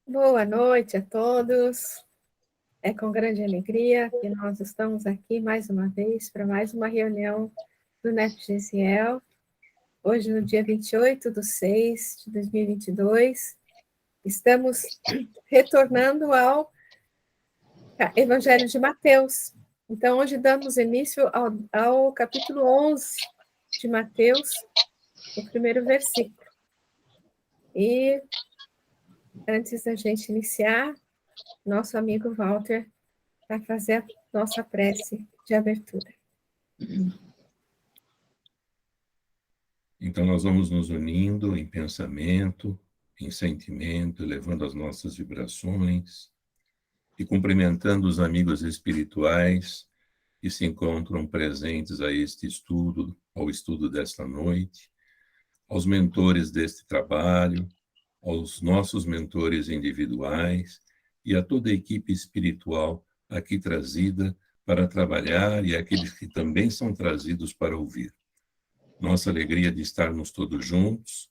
Boa noite a todos. É com grande alegria que nós estamos aqui mais uma vez para mais uma reunião do NEPGCL. Hoje, no dia 28/6/2022, estamos retornando ao Evangelho de Mateus. Então, hoje damos início ao capítulo 11 de Mateus, o primeiro versículo. E antes da gente iniciar, nosso amigo Walter vai fazer a nossa prece de abertura. Então, nós vamos nos unindo em pensamento, em sentimento, elevando as nossas vibrações e cumprimentando os amigos espirituais que se encontram presentes a este estudo, ao estudo desta noite, aos mentores deste trabalho, aos nossos mentores individuais e a toda a equipe espiritual aqui trazida para trabalhar e aqueles que também são trazidos para ouvir. Nossa alegria de estarmos todos juntos,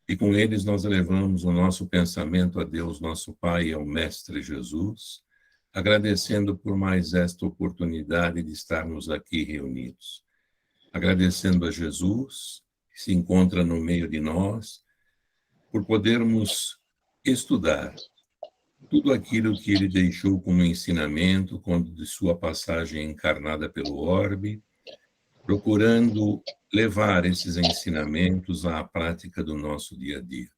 e com eles nós elevamos o nosso pensamento a Deus, nosso Pai, e ao Mestre Jesus, agradecendo por mais esta oportunidade de estarmos aqui reunidos. Agradecendo a Jesus, que se encontra no meio de nós, por podermos estudar tudo aquilo que ele deixou como ensinamento quando de sua passagem encarnada pelo orbe, procurando levar esses ensinamentos à prática do nosso dia a dia.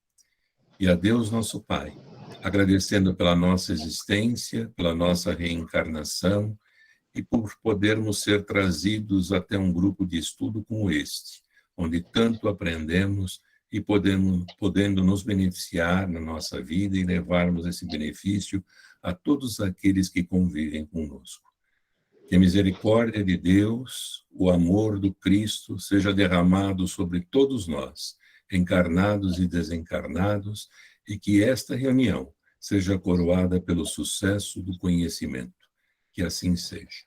E a Deus, nosso Pai, agradecendo pela nossa existência, pela nossa reencarnação e por podermos ser trazidos até um grupo de estudo como este, onde tanto aprendemos e podendo nos beneficiar na nossa vida e levarmos esse benefício a todos aqueles que convivem conosco. Que a misericórdia de Deus, o amor do Cristo seja derramado sobre todos nós, encarnados e desencarnados, e que esta reunião seja coroada pelo sucesso do conhecimento. Que assim seja.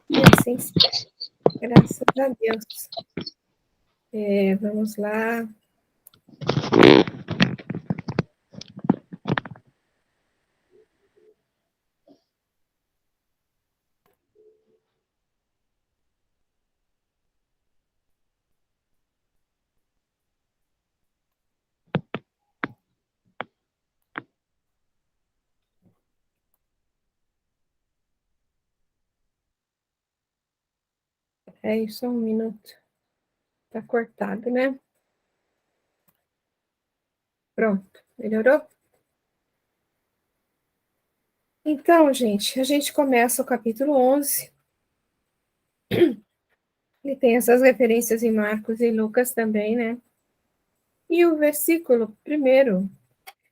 E assim seja. Graças a Deus. Vamos lá. Só um minuto. Está cortado, né? Pronto, melhorou? Então, gente, a gente começa o capítulo 11. Ele tem essas referências em Marcos e Lucas também, né? E o versículo primeiro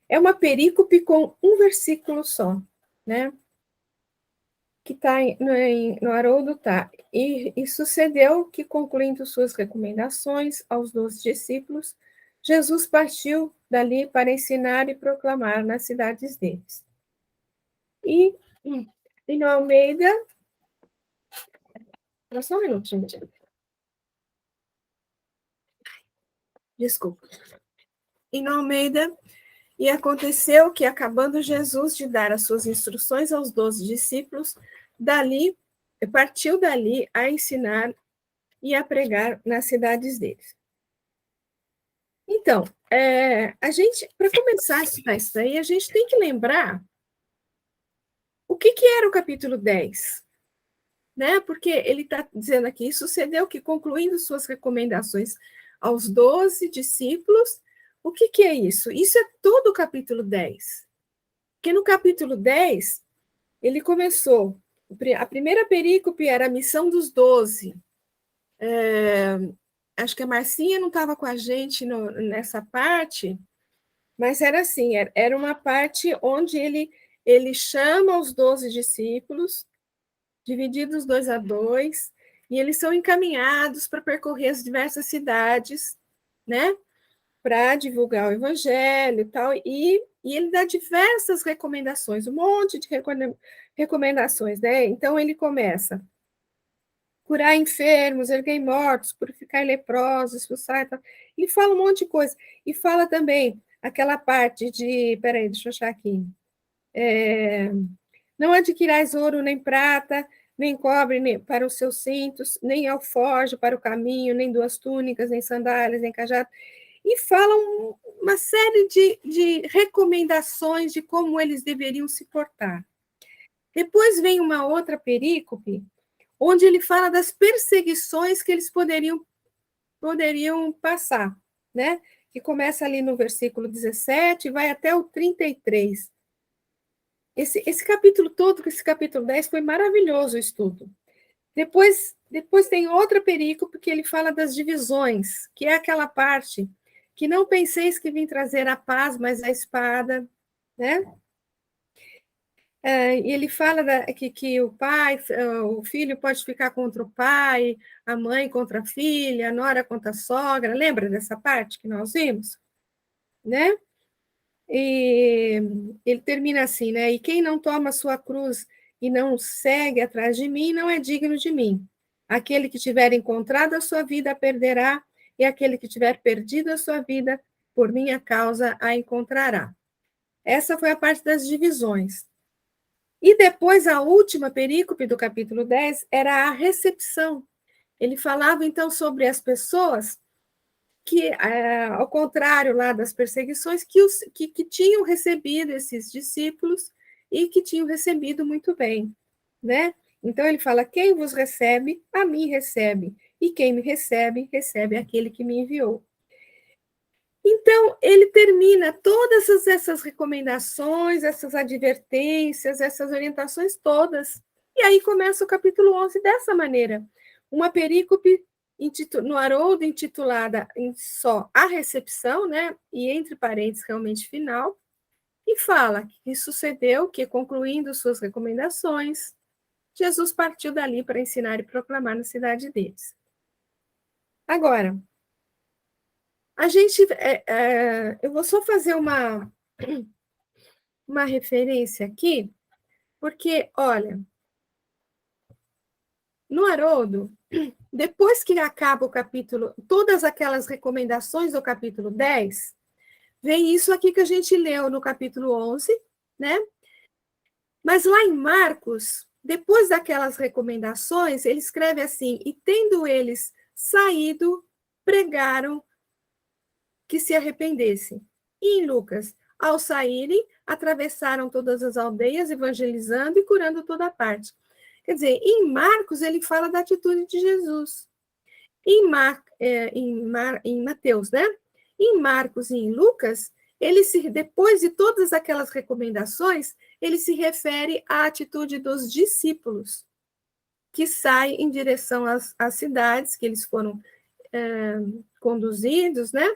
é uma perícope com um versículo só, né? Que está no Haroldo, tá. E sucedeu que, concluindo suas recomendações aos 12 discípulos, Jesus partiu dali para ensinar e proclamar nas cidades deles. E no Almeida... Só um minuto, gente. Desculpa. E no Almeida... E aconteceu que, acabando Jesus de dar as suas instruções aos 12 discípulos, partiu dali a ensinar e a pregar nas cidades deles. Então, a gente, para começar a estudar isso aí, a gente tem que lembrar o que era o capítulo 10, né? Porque ele está dizendo aqui, sucedeu que, concluindo suas recomendações aos 12 discípulos, o que é isso? Isso é todo o capítulo 10. Porque no capítulo 10, ele começou, a primeira perícope era a missão dos 12. Acho que a Marcinha não estava com a gente nessa parte, mas era assim, era uma parte onde ele chama os 12 discípulos, divididos 2 a 2, e eles são encaminhados para percorrer as diversas cidades, né? Para divulgar o evangelho e tal, e ele dá diversas recomendações, um monte de recomendações, né? Então, ele começa curar enfermos, erguer mortos, purificar leprosos, expulsar. Ele fala um monte de coisa. E fala também aquela parte de. Peraí, deixa eu achar aqui. Não adquirais ouro nem prata, nem cobre nem para os seus cintos, nem alforje para o caminho, nem duas túnicas, nem sandálias, nem cajado. E falam uma série de recomendações de como eles deveriam se portar. Depois vem uma outra perícope, onde ele fala das perseguições que eles poderiam passar, né? Que começa ali no versículo 17 e vai até o 33. Esse capítulo todo, esse capítulo 10, foi maravilhoso o estudo. Depois tem outra perícope que ele fala das divisões, que é aquela parte que não penseis que vim trazer a paz, mas a espada, né? E ele fala que o filho pode ficar contra o pai, a mãe contra a filha, a nora contra a sogra. Lembra dessa parte que nós vimos? Né? E ele termina assim, né? E quem não toma a sua cruz e não segue atrás de mim, não é digno de mim. Aquele que tiver encontrado a sua vida a perderá, e aquele que tiver perdido a sua vida, por minha causa, a encontrará. Essa foi a parte das divisões. E depois, a última perícope do capítulo 10 era a recepção. Ele falava, então, sobre as pessoas que, ao contrário lá das perseguições, que tinham recebido esses discípulos e que tinham recebido muito bem, né? Então, ele fala, quem vos recebe, a mim recebe, e quem me recebe, recebe aquele que me enviou. Então, ele termina todas essas recomendações, essas advertências, essas orientações todas. E aí começa o capítulo 11 dessa maneira. Uma perícope no Haroldo intitulada em só a recepção, né? E entre parênteses, realmente final, e fala que sucedeu que, concluindo suas recomendações, Jesus partiu dali para ensinar e proclamar na cidade deles. Agora, eu vou só fazer uma referência aqui, porque, olha, no Haroldo, depois que acaba o capítulo, todas aquelas recomendações do capítulo 10, vem isso aqui que a gente leu no capítulo 11, né? Mas lá em Marcos, depois daquelas recomendações, ele escreve assim: e tendo eles saído, pregaram que se arrependessem. E em Lucas, ao saírem, atravessaram todas as aldeias, evangelizando e curando toda parte. Quer dizer, em Marcos, ele fala da atitude de Jesus. Em Mateus, né? Em Marcos e em Lucas, depois de todas aquelas recomendações, ele se refere à atitude dos discípulos, que saem em direção às cidades que eles foram conduzidos, né?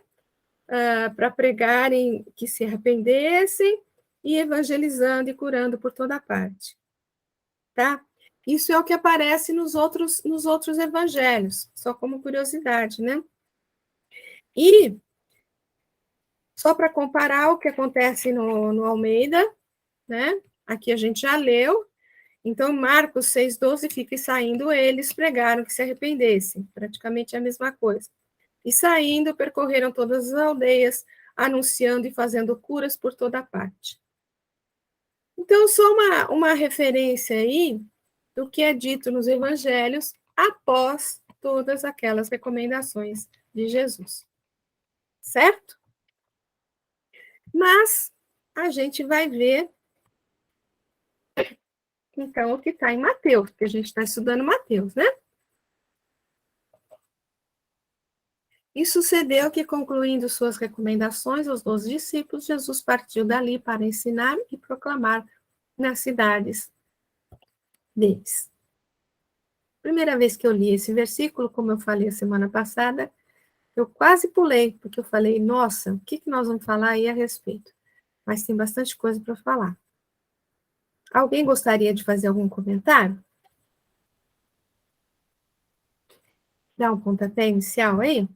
Para pregarem que se arrependessem e evangelizando e curando por toda parte. Tá? Isso é o que aparece nos outros evangelhos, só como curiosidade, né? E, só para comparar o que acontece no Almeida, né? Aqui a gente já leu. Então, Marcos 6,12 fica, e saindo eles pregaram que se arrependessem. Praticamente a mesma coisa. E saindo, percorreram todas as aldeias, anunciando e fazendo curas por toda parte. Então, só uma referência aí do que é dito nos evangelhos após todas aquelas recomendações de Jesus. Certo? Mas a gente vai ver, então, o que está em Mateus, porque a gente está estudando Mateus, né? E sucedeu que, concluindo suas recomendações aos 12 discípulos, Jesus partiu dali para ensinar e proclamar nas cidades deles. Primeira vez que eu li esse versículo, como eu falei a semana passada, eu quase pulei, porque eu falei, nossa, o que nós vamos falar aí a respeito? Mas tem bastante coisa para falar. Alguém gostaria de fazer algum comentário? Dar um pontapé inicial aí?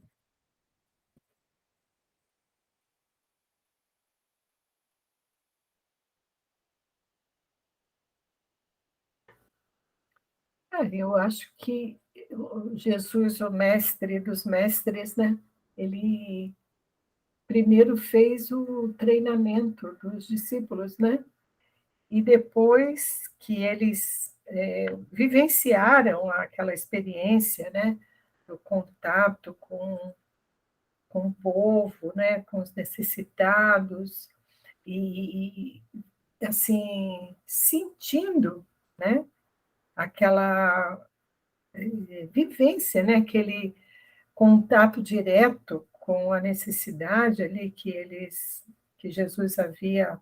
Eu acho que Jesus, o mestre dos mestres, né? Ele primeiro fez o treinamento dos discípulos, né? E depois que eles vivenciaram aquela experiência, né? Do contato com o povo, né? Com os necessitados, e assim, sentindo, né? Aquela vivência, né? Aquele contato direto com a necessidade ali que Jesus havia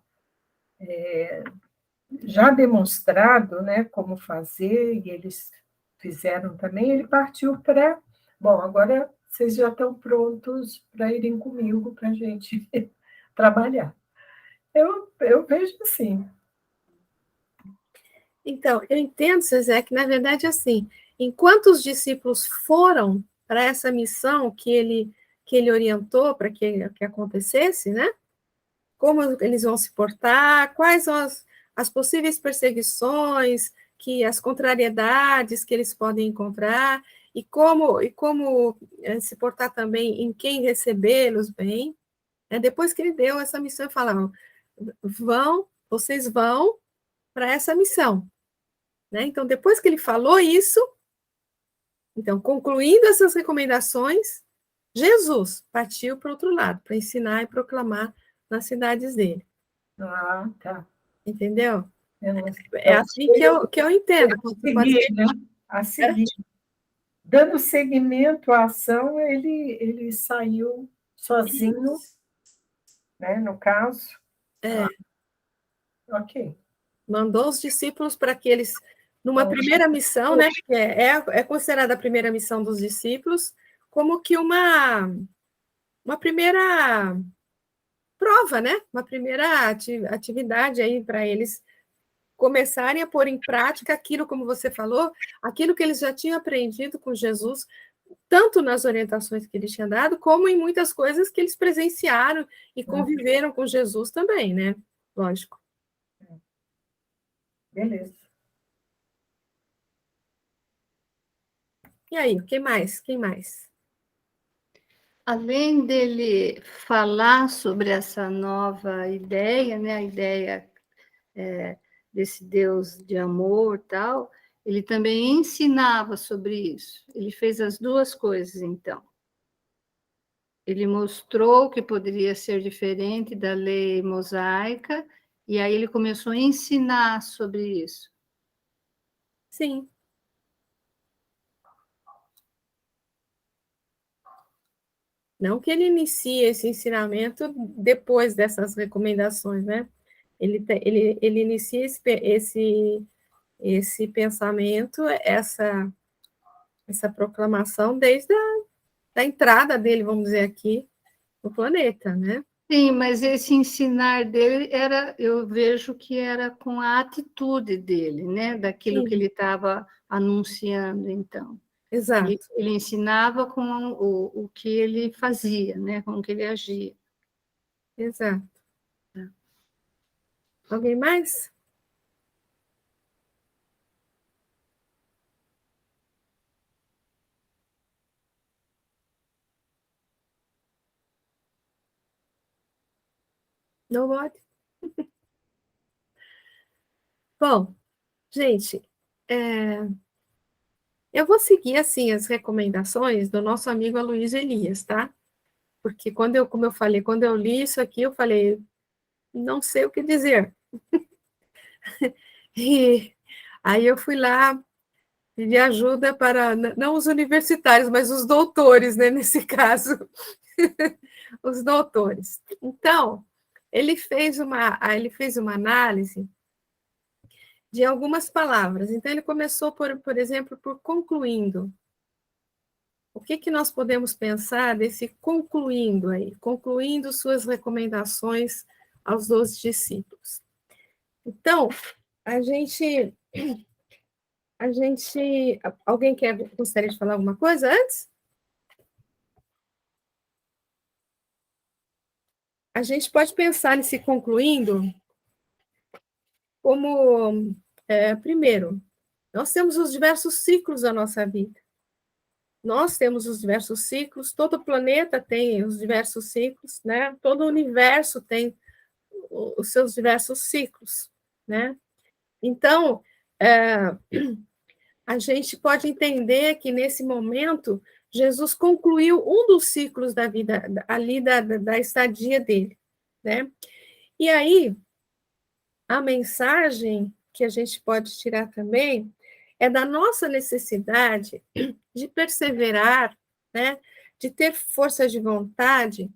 já demonstrado, né, como fazer, e eles fizeram também. Ele partiu para, bom, agora vocês já estão prontos para irem comigo para a gente trabalhar. Eu vejo assim. Então, eu entendo, Zezé, que na verdade assim, enquanto os discípulos foram para essa missão que ele orientou para que acontecesse, né? Como eles vão se portar, quais são as possíveis perseguições, as contrariedades que eles podem encontrar, e como se portar também em quem recebê-los bem. Depois que ele deu essa missão, falaram, vocês vão para essa missão. Né? Então, depois que ele falou isso, então, concluindo essas recomendações, Jesus partiu para o outro lado, para ensinar e proclamar nas cidades dele. Ah, tá. Entendeu? Então, assim que eu entendo. A seguir, né? A seguir. Dando seguimento à ação, ele saiu sozinho, né, no caso. Ok. Mandou os discípulos para que eles, numa primeira missão, né, que é considerada a primeira missão dos discípulos, como que uma primeira prova, né? Uma primeira atividade aí para eles começarem a pôr em prática aquilo, como você falou, aquilo que eles já tinham aprendido com Jesus, tanto nas orientações que ele tinha dado, como em muitas coisas que eles presenciaram e conviveram com Jesus também, né? Lógico. Beleza. E aí, quem mais? Quem mais? Além dele falar sobre essa nova ideia, né, a ideia desse Deus de amor tal, ele também ensinava sobre isso. Ele fez as duas coisas, então. Ele mostrou que poderia ser diferente da lei mosaica, e aí ele começou a ensinar sobre isso. Sim. Não que ele inicie esse ensinamento depois dessas recomendações, né? Ele inicia esse pensamento, essa proclamação desde a entrada dele, vamos dizer aqui, no planeta, né? Sim, mas esse ensinar dele eu vejo que era com a atitude dele, né? Daquilo Sim. que ele estava anunciando, então. Exato. Ele ensinava com o que ele fazia, né? Com o que ele agia. Exato. Alguém mais? Não pode? Bom, gente, eu vou seguir, assim, as recomendações do nosso amigo Aloysio Elias, tá? Porque como eu falei, quando eu li isso aqui, eu falei, não sei o que dizer. E aí eu fui lá pedir ajuda para, não os universitários, mas os doutores, né, nesse caso, os doutores. Então, ele fez uma análise de algumas palavras. Então, ele começou, por exemplo, por concluindo. O que nós podemos pensar desse concluindo aí? Concluindo suas recomendações aos 12 discípulos. Então, alguém gostaria de falar alguma coisa antes? A gente pode pensar nesse concluindo como, primeiro, nós temos os diversos ciclos da nossa vida. Nós temos os diversos ciclos, todo o planeta tem os diversos ciclos, né? Todo o universo tem os seus diversos ciclos, né? Então, a gente pode entender que, nesse momento, Jesus concluiu um dos ciclos da vida, ali da estadia dele, né? E aí, a mensagem que a gente pode tirar também é da nossa necessidade de perseverar, né? De ter força de vontade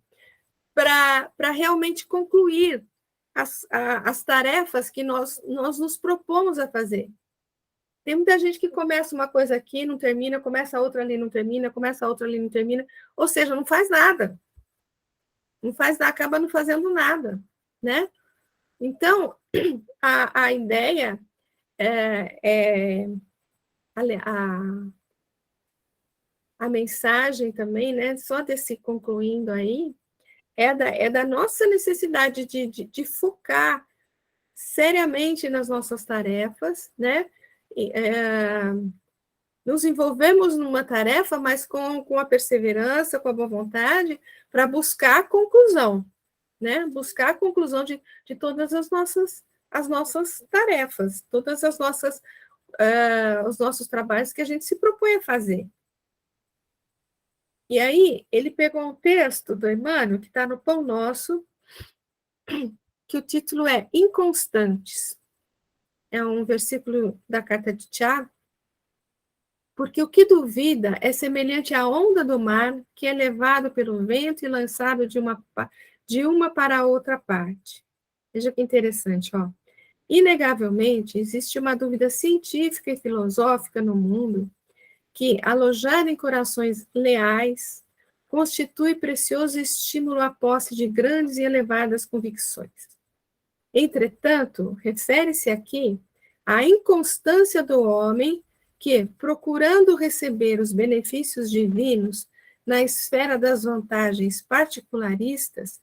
para realmente concluir as tarefas que nós nos propomos a fazer. Tem muita gente que começa uma coisa aqui, não termina, começa outra ali, não termina, começa outra ali, não termina, ou seja, não faz nada. Não faz nada, acaba não fazendo nada, né? Então, a ideia a mensagem também, né, só desse concluindo aí, é da nossa necessidade de focar seriamente nas nossas tarefas, né? Nos envolvemos numa tarefa, mas com a perseverança, com a boa vontade, para buscar a conclusão, né? Buscar a conclusão de todas as nossas tarefas, todas as nossas os nossos trabalhos que a gente se propõe a fazer. E aí, ele pegou um texto do Emmanuel, que está no Pão Nosso, que o título é Inconstantes. É um versículo da carta de Tiago, porque o que duvida é semelhante à onda do mar, que é levado pelo vento e lançado de uma para outra parte. Veja que interessante, ó. Inegavelmente, existe uma dúvida científica e filosófica no mundo que, alojada em corações leais, constitui precioso estímulo à posse de grandes e elevadas convicções. Entretanto, refere-se aqui à inconstância do homem que, procurando receber os benefícios divinos na esfera das vantagens particularistas,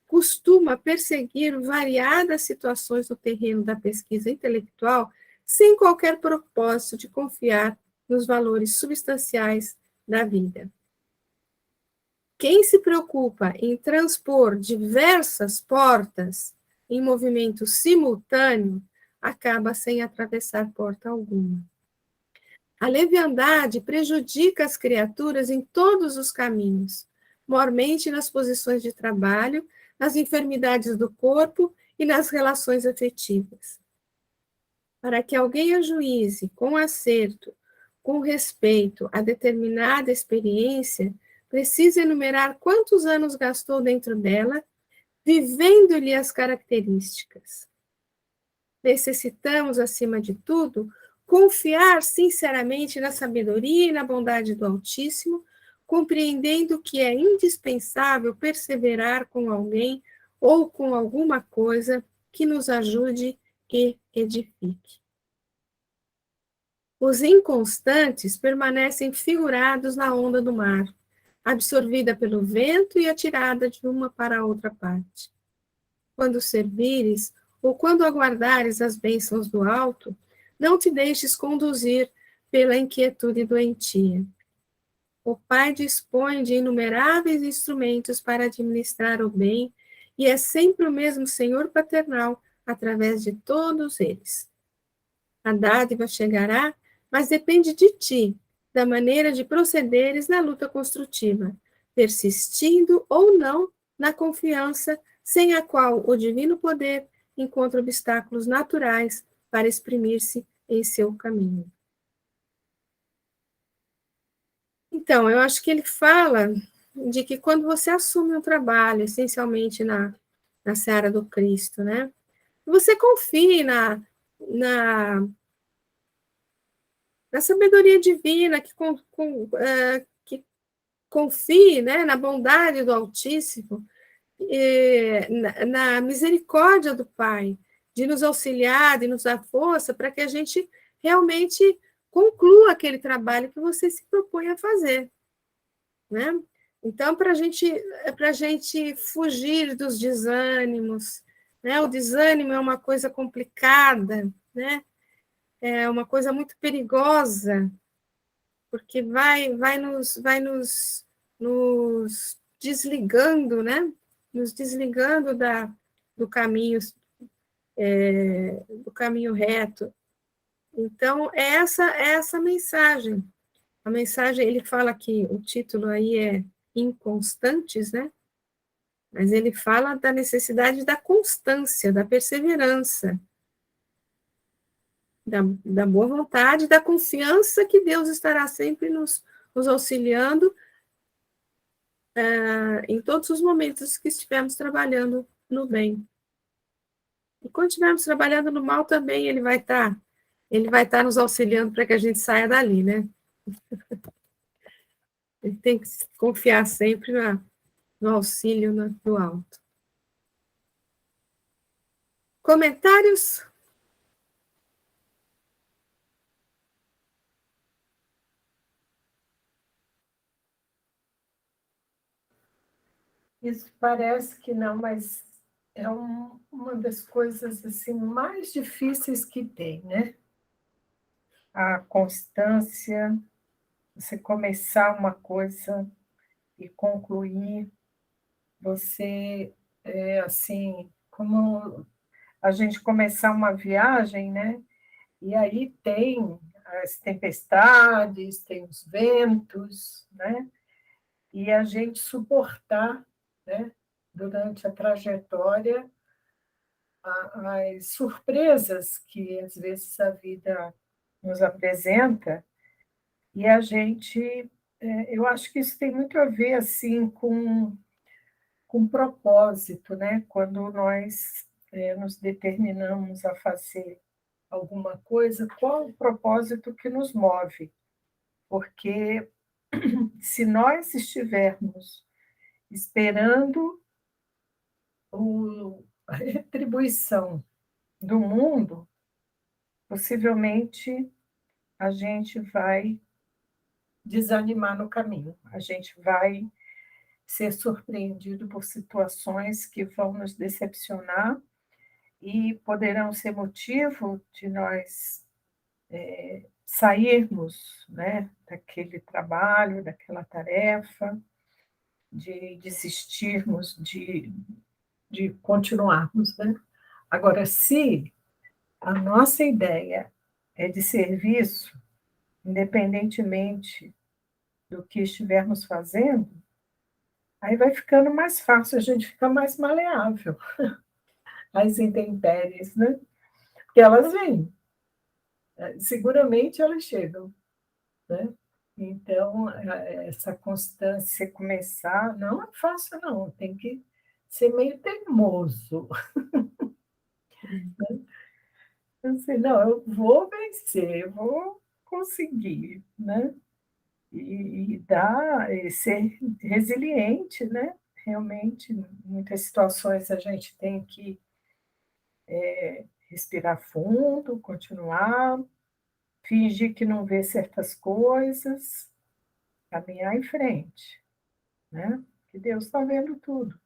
costuma perseguir variadas situações no terreno da pesquisa intelectual sem qualquer propósito de confiar nos valores substanciais da vida. Quem se preocupa em transpor diversas portas em movimento simultâneo acaba sem atravessar porta alguma. A leviandade prejudica as criaturas em todos os caminhos, mormente nas posições de trabalho, nas enfermidades do corpo e nas relações afetivas. Para que alguém ajuize com acerto, com respeito a determinada experiência, precisa enumerar quantos anos gastou dentro dela, vivendo-lhe as características. Necessitamos, acima de tudo, confiar sinceramente na sabedoria e na bondade do Altíssimo, compreendendo que é indispensável perseverar com alguém ou com alguma coisa que nos ajude e edifique. Os inconstantes permanecem figurados na onda do mar, absorvida pelo vento e atirada de uma para outra parte. Quando servires, ou quando aguardares as bênçãos do alto, não te deixes conduzir pela inquietude doentia. O Pai dispõe de inumeráveis instrumentos para administrar o bem, e é sempre o mesmo Senhor paternal através de todos eles. A dádiva chegará, mas depende de ti, da maneira de procederes na luta construtiva, persistindo ou não na confiança sem a qual o divino poder encontra obstáculos naturais para exprimir-se em seu caminho. Então, eu acho que ele fala de que quando você assume um trabalho, essencialmente na seara do Cristo, né? Você confie na sabedoria divina, que confie, né, na bondade do Altíssimo, na misericórdia do Pai, de nos auxiliar, de nos dar força para que a gente realmente conclua aquele trabalho que você se propõe a fazer, né? Então, para a gente fugir dos desânimos, né? O desânimo é uma coisa complicada, né? É uma coisa muito perigosa, porque vai nos desligando, né? Nos desligando do caminho, do caminho reto. Então, é essa mensagem. A mensagem, ele fala que o título aí é Inconstantes, né? Mas ele fala da necessidade da constância, da perseverança, da boa vontade, da confiança que Deus estará sempre nos auxiliando em todos os momentos que estivermos trabalhando no bem. E quando estivermos trabalhando no mal também, ele vai estar nos auxiliando para que a gente saia dali, né? Ele tem que confiar sempre no auxílio do alto. Comentários? Isso parece que não, mas é uma das coisas assim mais difíceis que tem, né? A constância, você começar uma coisa e concluir, você, assim, como a gente começar uma viagem, né? E aí tem as tempestades, tem os ventos, né? E a gente suportar, né? Durante a trajetória, as surpresas que às vezes a vida nos apresenta, e a gente, eu acho que isso tem muito a ver assim com propósito, né? Quando nós nos determinamos a fazer alguma coisa, qual o propósito que nos move? Porque se nós estivermos esperando a retribuição do mundo, possivelmente a gente vai desanimar no caminho, a gente vai ser surpreendido por situações que vão nos decepcionar e poderão ser motivo de nós sairmos, né, daquele trabalho, daquela tarefa, de desistirmos de continuarmos, né? Agora, se a nossa ideia é de serviço, independentemente do que estivermos fazendo, aí vai ficando mais fácil, a gente fica mais maleável às intempéries, né? Porque elas vêm, seguramente elas chegam, né? Então, essa constância começar, não é fácil, não, tem que ser meio teimoso. Assim, não, eu vou vencer, eu vou conseguir, né? E ser resiliente, né? Realmente, em muitas situações a gente tem que respirar fundo, continuar, fingir que não vê certas coisas, caminhar em frente, né? Que Deus está vendo tudo.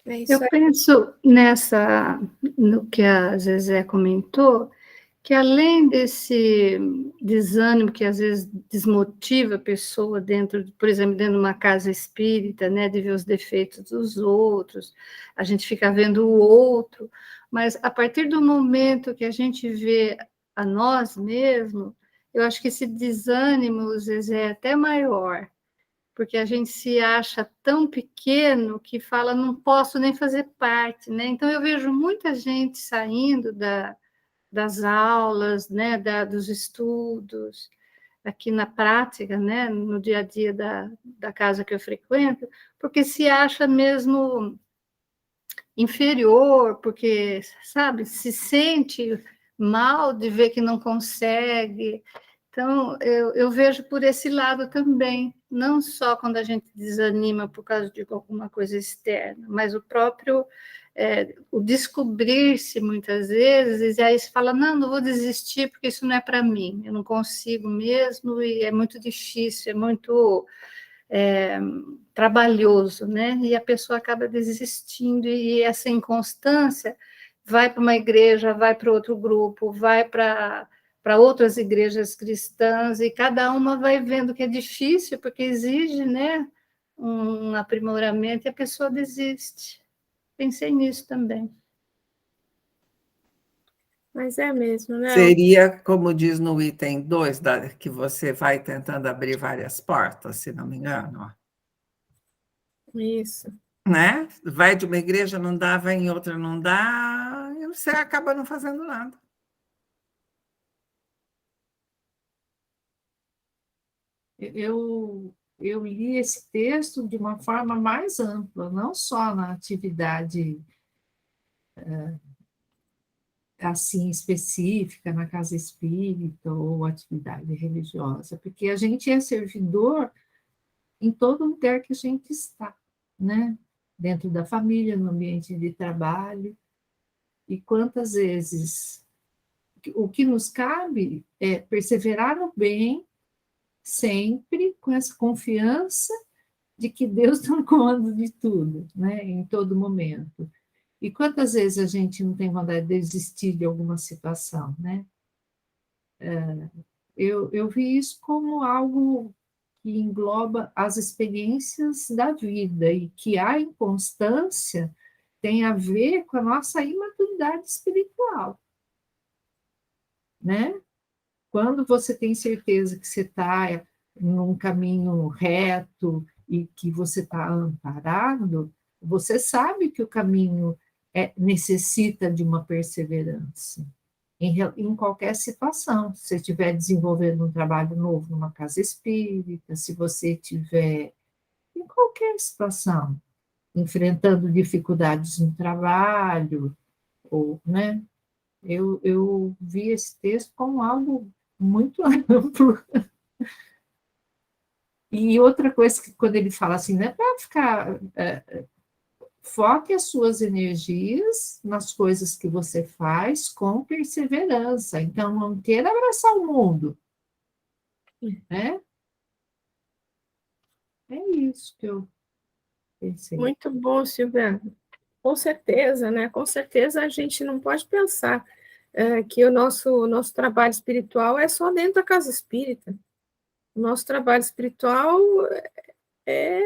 É isso Eu aí. penso no que a Zezé comentou, que além desse desânimo que às vezes desmotiva a pessoa por exemplo, dentro de uma casa espírita, né, de ver os defeitos dos outros, a gente fica vendo o outro, mas a partir do momento que a gente vê a nós mesmos, eu acho que esse desânimo, às vezes, é até maior, porque a gente se acha tão pequeno que fala, não posso nem fazer parte, né? Então, eu vejo muita gente saindo das aulas, né, dos estudos, aqui na prática, né, no dia a dia da casa que eu frequento, porque se acha mesmo inferior, porque, sabe, se sente mal de ver que não consegue. Então, eu vejo por esse lado também, não só quando a gente desanima por causa de alguma coisa externa, mas o próprio, o descobrir-se muitas vezes, e aí se fala, não vou desistir porque isso não é para mim, eu não consigo mesmo, e é muito difícil, é muito trabalhoso, né? E a pessoa acaba desistindo, e essa inconstância vai para uma igreja, vai para outro grupo, vai para outras igrejas cristãs, e cada uma vai vendo que é difícil, porque exige, né, um aprimoramento, e a pessoa desiste. Pensei nisso também. Mas é mesmo, né? Seria, como diz no item 2, que você vai tentando abrir várias portas, se não me engano. Isso. Né? Vai de uma igreja, não dá, vai em outra, não dá, e você acaba não fazendo nada. Eu li esse texto de uma forma mais ampla, não só na atividade assim específica, na casa espírita ou atividade religiosa, porque a gente é servidor em todo lugar que a gente está, né? Dentro da família, no ambiente de trabalho. E quantas vezes o que nos cabe é perseverar no bem, sempre com essa confiança de que Deus está no comando de tudo, né? Em todo momento. E quantas vezes a gente não tem vontade de desistir de alguma situação, né? Eu vi isso como algo que engloba as experiências da vida e que a inconstância tem a ver com a nossa imaturidade espiritual, né? Quando você tem certeza que você está num caminho reto e que você está amparado, você sabe que o caminho necessita de uma perseverança em qualquer situação. Se você estiver desenvolvendo um trabalho novo numa casa espírita, se você estiver em qualquer situação, enfrentando dificuldades no trabalho, ou, né? Eu vi esse texto como algo muito amplo. E outra coisa que quando ele fala assim, não é para ficar... foque as suas energias nas coisas que você faz com perseverança. Então, não queira abraçar o mundo, né? É isso que eu pensei. Muito bom, Silvia. Com certeza, né? Com certeza a gente não pode pensar que o nosso trabalho espiritual é só dentro da casa espírita. O nosso trabalho espiritual é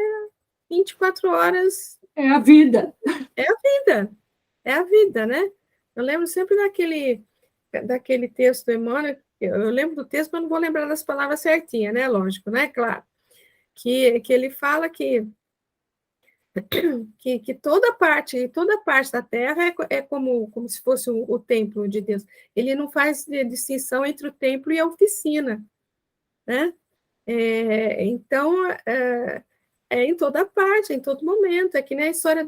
24 horas. É a vida. É a vida, né? Eu lembro sempre daquele texto do Emmanuel, eu lembro do texto, mas não vou lembrar das palavras certinhas, né? Lógico, né? Claro. Que ele fala que toda parte da Terra é como se fosse o templo de Deus. Ele não faz distinção entre o templo e a oficina, né? Então, é em toda parte, em todo momento. É que nem a história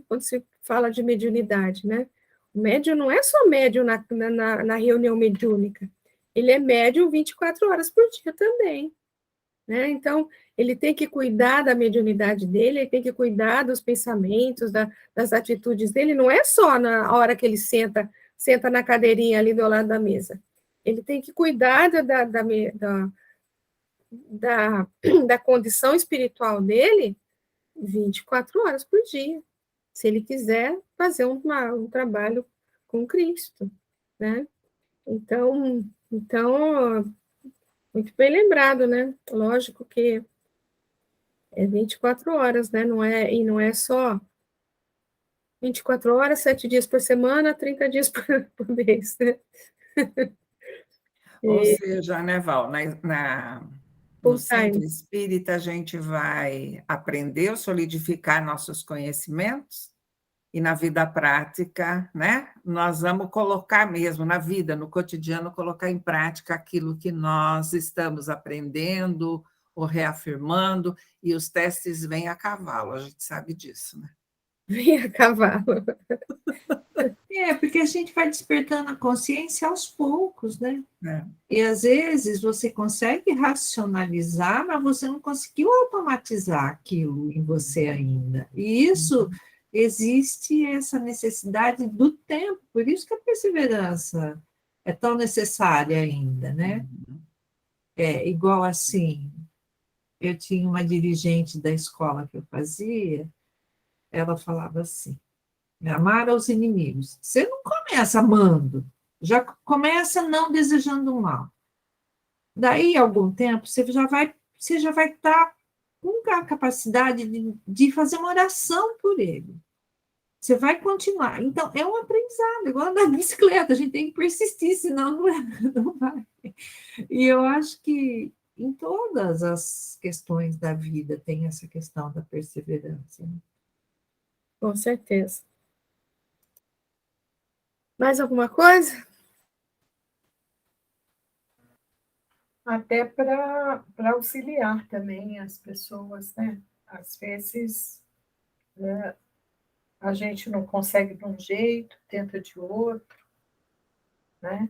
quando se fala de mediunidade, né? O médium não é só médium na reunião mediúnica, ele é médium 24 horas por dia também, né? Então, ele tem que cuidar da mediunidade dele, ele tem que cuidar dos pensamentos, das atitudes dele, não é só na hora que ele senta na cadeirinha ali do lado da mesa. Ele tem que cuidar da condição espiritual dele 24 horas por dia, se ele quiser fazer um trabalho com Cristo, né? Então, muito bem lembrado, né? Lógico que é 24 horas, né? Não é só 24 horas, 7 dias por semana, 30 dias por mês, né? Ou seja, né, Val, no Full centro time. espírita a gente vai aprender ou solidificar nossos conhecimentos, e na vida prática, né, nós vamos colocar mesmo na vida, no cotidiano, colocar em prática aquilo que nós estamos aprendendo ou reafirmando, e os testes vêm a cavalo, a gente sabe disso, né? Vem a cavalo. Porque a gente vai despertando a consciência aos poucos, né? É. E às vezes você consegue racionalizar, mas você não conseguiu automatizar aquilo em você ainda. E isso existe essa necessidade do tempo, por isso que a perseverança é tão necessária ainda, né? É igual assim, eu tinha uma dirigente da escola que eu fazia, ela falava assim, Amar aos inimigos. Você não começa amando, já começa não desejando o mal. Daí, algum tempo, você já vai estar com a capacidade de fazer uma oração por ele. Você vai continuar. Então, é um aprendizado, igual andar de bicicleta, a gente tem que persistir, senão não vai. E eu acho que em todas as questões da vida tem essa questão da perseverança. Né? Com certeza. Mais alguma coisa? Até para auxiliar também as pessoas, né? Às vezes, né, a gente não consegue de um jeito, tenta de outro, né?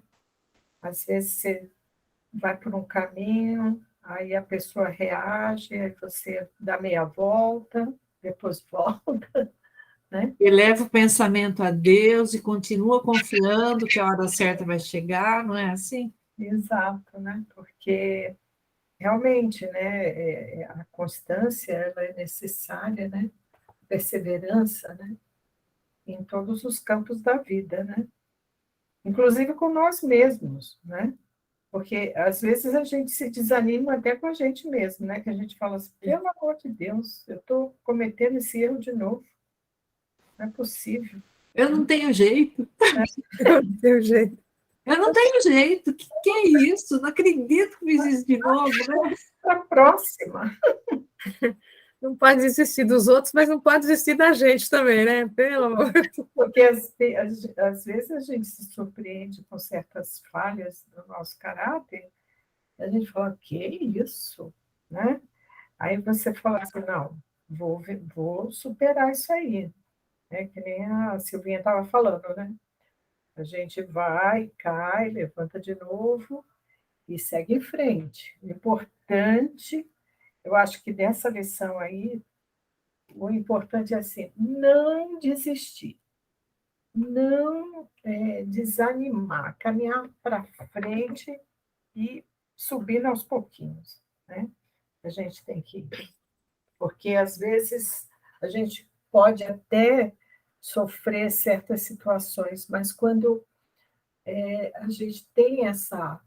Às vezes você vai por um caminho, aí a pessoa reage, aí você dá meia volta, depois volta, né? Eleva o pensamento a Deus e continua confiando que a hora certa vai chegar, não é assim? Exato, né? Porque realmente, né, a constância ela é necessária, né? Perseverança, né? Em todos os campos da vida, né? Inclusive com nós mesmos, né? Porque às vezes a gente se desanima até com a gente mesmo, né? Que a gente fala assim, pelo amor de Deus, eu estou cometendo esse erro de novo. Não é possível. Eu não tenho jeito. Do seu jeito. Eu não tenho jeito. O que é isso? Não acredito que fiz isso de novo, né? Para a próxima. Não pode desistir dos outros, mas não pode desistir da gente também, né? Pelo amor. Porque às vezes a gente se surpreende com certas falhas do nosso caráter, e a gente fala, que isso? Né? Aí você fala assim, não, vou superar isso aí. É que nem a Silvinha estava falando, né? A gente vai, cai, levanta de novo e segue em frente. O importante, eu acho que dessa lição aí, o importante é assim, não desistir, não desanimar, caminhar para frente e subir aos pouquinhos, né? A gente tem que ir. Porque, às vezes, a gente pode até sofrer certas situações, mas quando a gente tem essa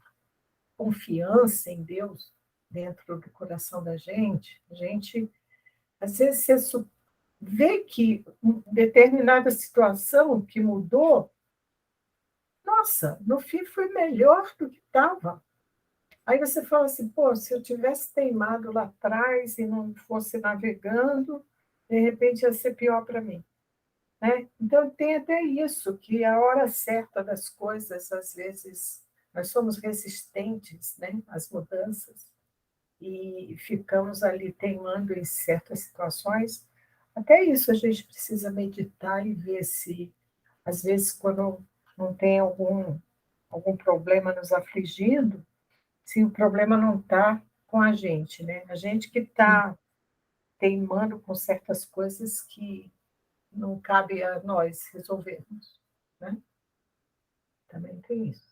confiança em Deus dentro do coração da gente, a gente, às vezes, você vê que em determinada situação que mudou, nossa, no fim foi melhor do que estava. Aí você fala assim, pô, se eu tivesse teimado lá atrás e não fosse navegando, de repente ia ser pior para mim. Né? Então, tem até isso, que a hora certa das coisas, às vezes, nós somos resistentes, né, às mudanças e ficamos ali teimando em certas situações. Até isso a gente precisa meditar e ver se, às vezes, quando não tem algum problema nos afligindo, se o problema não está com a gente, né? A gente que está teimando com certas coisas que não cabe a nós resolvermos, né? Também tem isso.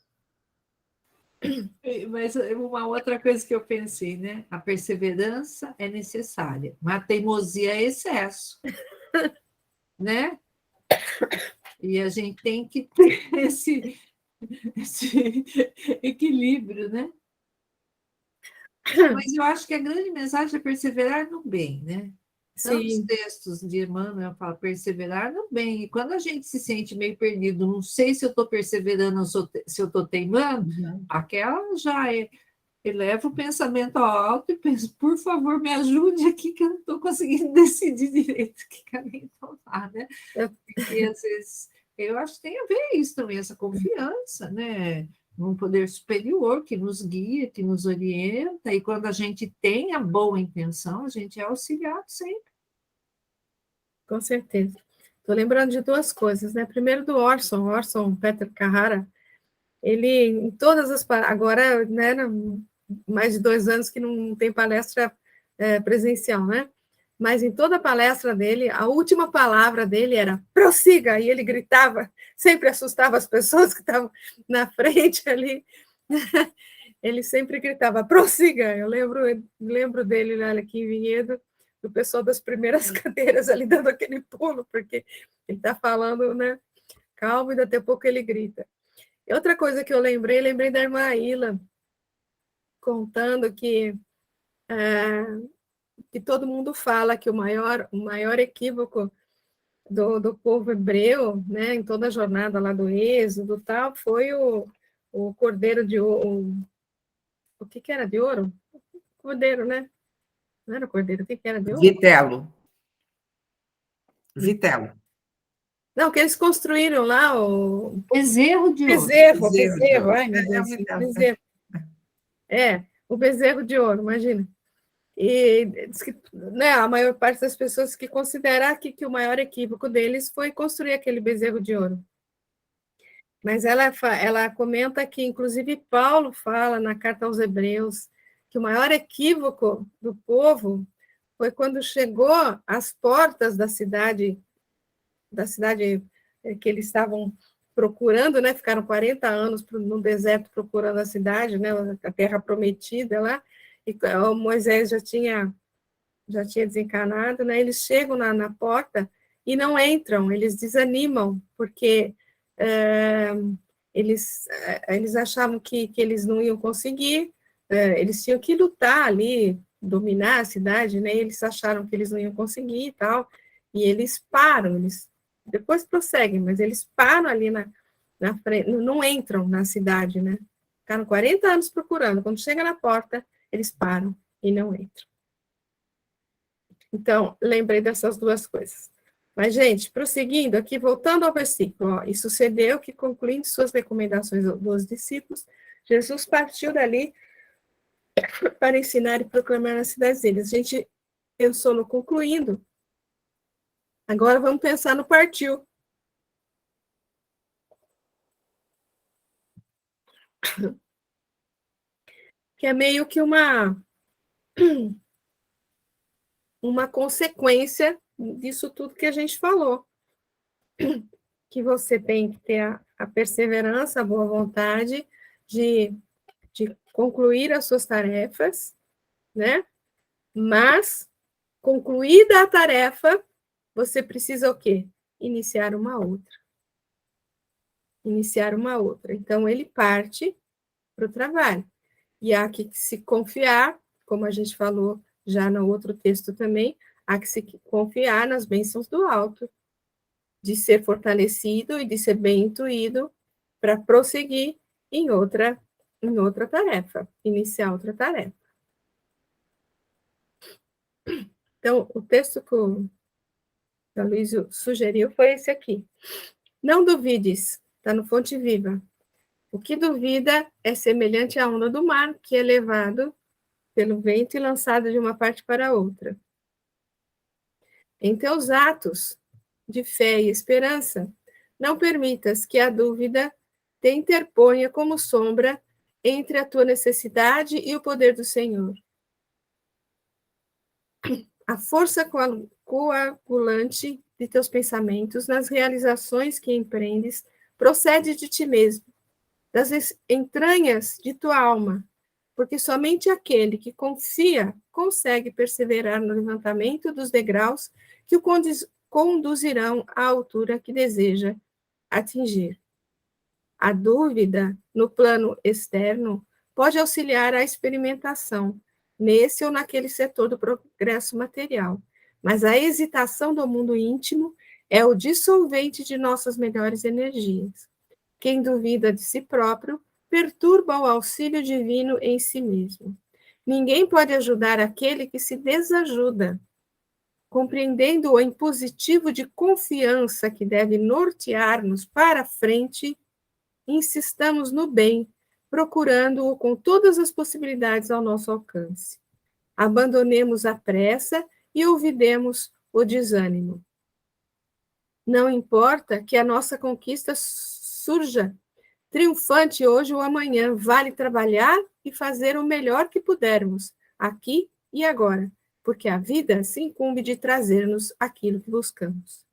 Mas uma outra coisa que eu pensei, né? A perseverança é necessária, mas a teimosia é excesso, né? E a gente tem que ter esse equilíbrio, né? Mas eu acho que a grande mensagem é perseverar no bem, né? Tantos Sim, textos de Emmanuel falam perseverar no bem. E quando a gente se sente meio perdido, não sei se eu estou perseverando ou se eu estou teimando, aquela já eleva o pensamento ao alto e pensa, por favor, me ajude aqui que eu não estou conseguindo decidir direito que caminho tomar, né? Porque às vezes eu acho que tem a ver isso também, essa confiança, né? Num poder superior que nos guia, que nos orienta, e quando a gente tem a boa intenção, a gente é auxiliado sempre. com certeza. Estou lembrando de duas coisas, né? Primeiro do Orson Peter Carrara, ele, em todas as... Agora, né, mais de 2 anos que não tem palestra presencial, né? Mas em toda a palestra dele, a última palavra dele era prossiga, e ele gritava, sempre assustava as pessoas que estavam na frente ali. Ele sempre gritava, prossiga. Eu lembro dele aqui em Vinhedo, do pessoal das primeiras cadeiras ali dando aquele pulo, porque ele está falando, né? Calma, e daqui a pouco ele grita. E outra coisa que eu lembrei da irmã Aila, contando que todo mundo fala que o maior equívoco do povo hebreu, né, em toda a jornada lá do Êxodo, tal, foi o cordeiro de ouro. O que era de ouro? Cordeiro, né? Não era cordeiro, o que era de ouro? Vitelo. Não, que eles construíram lá o Bezerro de ouro. bezerro. Ai, meu Deus, bezerro. O bezerro de ouro, imagina. E diz que, né, a maior parte das pessoas que considera que o maior equívoco deles foi construir aquele bezerro de ouro. Mas ela comenta que, inclusive, Paulo fala na carta aos Hebreus que o maior equívoco do povo foi quando chegou às portas da cidade que eles estavam procurando, né? Ficaram 40 anos no deserto procurando a cidade, né? A terra prometida lá, e o Moisés já tinha desencarnado, né? Eles chegam na porta e não entram, eles desanimam, porque eles achavam que eles não iam conseguir, eles tinham que lutar ali, dominar a cidade, né? Eles acharam que eles não iam conseguir e tal, e eles param, eles depois prosseguem, mas eles param ali na frente, não entram na cidade, né? Ficaram 40 anos procurando, quando chega na porta, eles param e não entram. Então, lembrei dessas duas coisas. Mas, gente, prosseguindo aqui, voltando ao versículo, e sucedeu que, concluindo suas recomendações dos discípulos, Jesus partiu dali para ensinar e proclamar nas cidades deles. A gente pensou no concluindo, agora vamos pensar no partiu. Que é meio que uma consequência disso tudo que a gente falou. Que você tem que ter a perseverança, a boa vontade de concluir as suas tarefas, né? Mas, concluída a tarefa, você precisa o quê? Iniciar uma outra. Então, ele parte para o trabalho. E há que se confiar, como a gente falou já no outro texto também, há que se confiar nas bênçãos do alto, de ser fortalecido e de ser bem intuído para prosseguir em outra tarefa, iniciar outra tarefa. Então, o texto que o Aloysio sugeriu foi esse aqui. Não duvides, está no Fonte Viva. O que duvida é semelhante à onda do mar, que é levado pelo vento e lançado de uma parte para outra. Em teus atos de fé e esperança, não permitas que a dúvida te interponha como sombra entre a tua necessidade e o poder do Senhor. A força coagulante de teus pensamentos nas realizações que empreendes procede de ti mesmo, das entranhas de tua alma, porque somente aquele que confia consegue perseverar no levantamento dos degraus que o conduzirão à altura que deseja atingir. A dúvida, no plano externo, pode auxiliar a experimentação, nesse ou naquele setor do progresso material, mas a hesitação do mundo íntimo é o dissolvente de nossas melhores energias. Quem duvida de si próprio perturba o auxílio divino em si mesmo. Ninguém pode ajudar aquele que se desajuda. Compreendendo o impositivo de confiança que deve nortear-nos para a frente, insistamos no bem, procurando-o com todas as possibilidades ao nosso alcance. Abandonemos a pressa e olvidemos o desânimo. Não importa que a nossa conquista surja triunfante hoje ou amanhã, vale trabalhar e fazer o melhor que pudermos, aqui e agora, porque a vida se incumbe de trazer-nos aquilo que buscamos.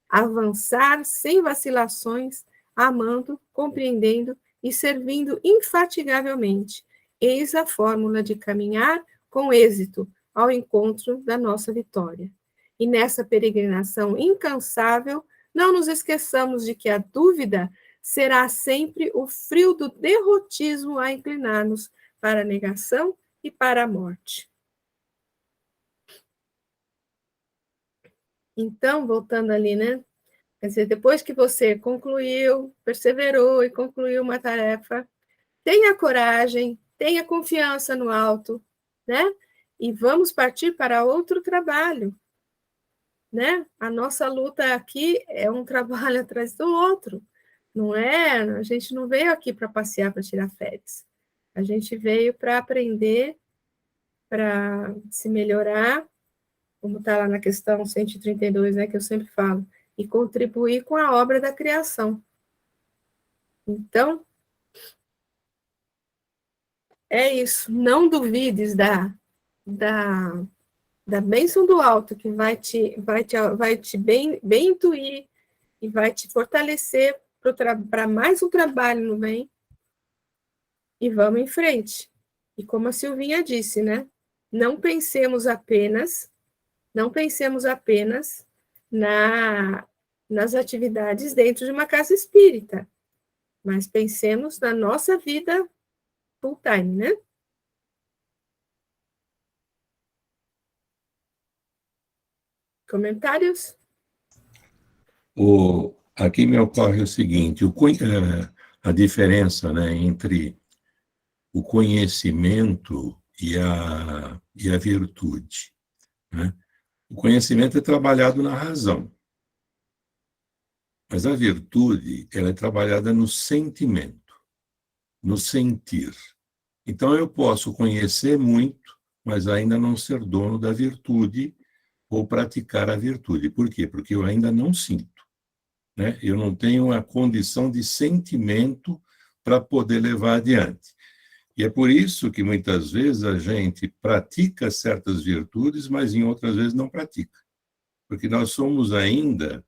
Avançar sem vacilações, amando, compreendendo e servindo infatigavelmente. Eis a fórmula de caminhar com êxito ao encontro da nossa vitória. E nessa peregrinação incansável, não nos esqueçamos de que a dúvida será sempre o frio do derrotismo a inclinar-nos para a negação e para a morte. Então, voltando ali, né? Quer dizer, depois que você concluiu, perseverou e concluiu uma tarefa, tenha coragem, tenha confiança no alto, né? E vamos partir para outro trabalho, né? A nossa luta aqui é um trabalho atrás do outro, não é? A gente não veio aqui para passear, para tirar férias. A gente veio para aprender, para se melhorar, como está lá na questão 132, né, que eu sempre falo, e contribuir com a obra da criação. Então, é isso. Não duvides da bênção do alto, que vai te bem intuir e vai te fortalecer para mais um trabalho no bem. E vamos em frente. E como a Silvinha disse, né? Não pensemos apenas nas atividades dentro de uma casa espírita, mas pensemos na nossa vida full time, né? Comentários? Aqui me ocorre o seguinte, a diferença, né, entre o conhecimento e a virtude, né? O conhecimento é trabalhado na razão, mas a virtude, ela é trabalhada no sentimento, no sentir. Então, eu posso conhecer muito, mas ainda não ser dono da virtude ou praticar a virtude. Por quê? Porque eu ainda não sinto, né? Eu não tenho a condição de sentimento para poder levar adiante. E é por isso que muitas vezes a gente pratica certas virtudes, mas em outras vezes não pratica. Porque nós somos ainda,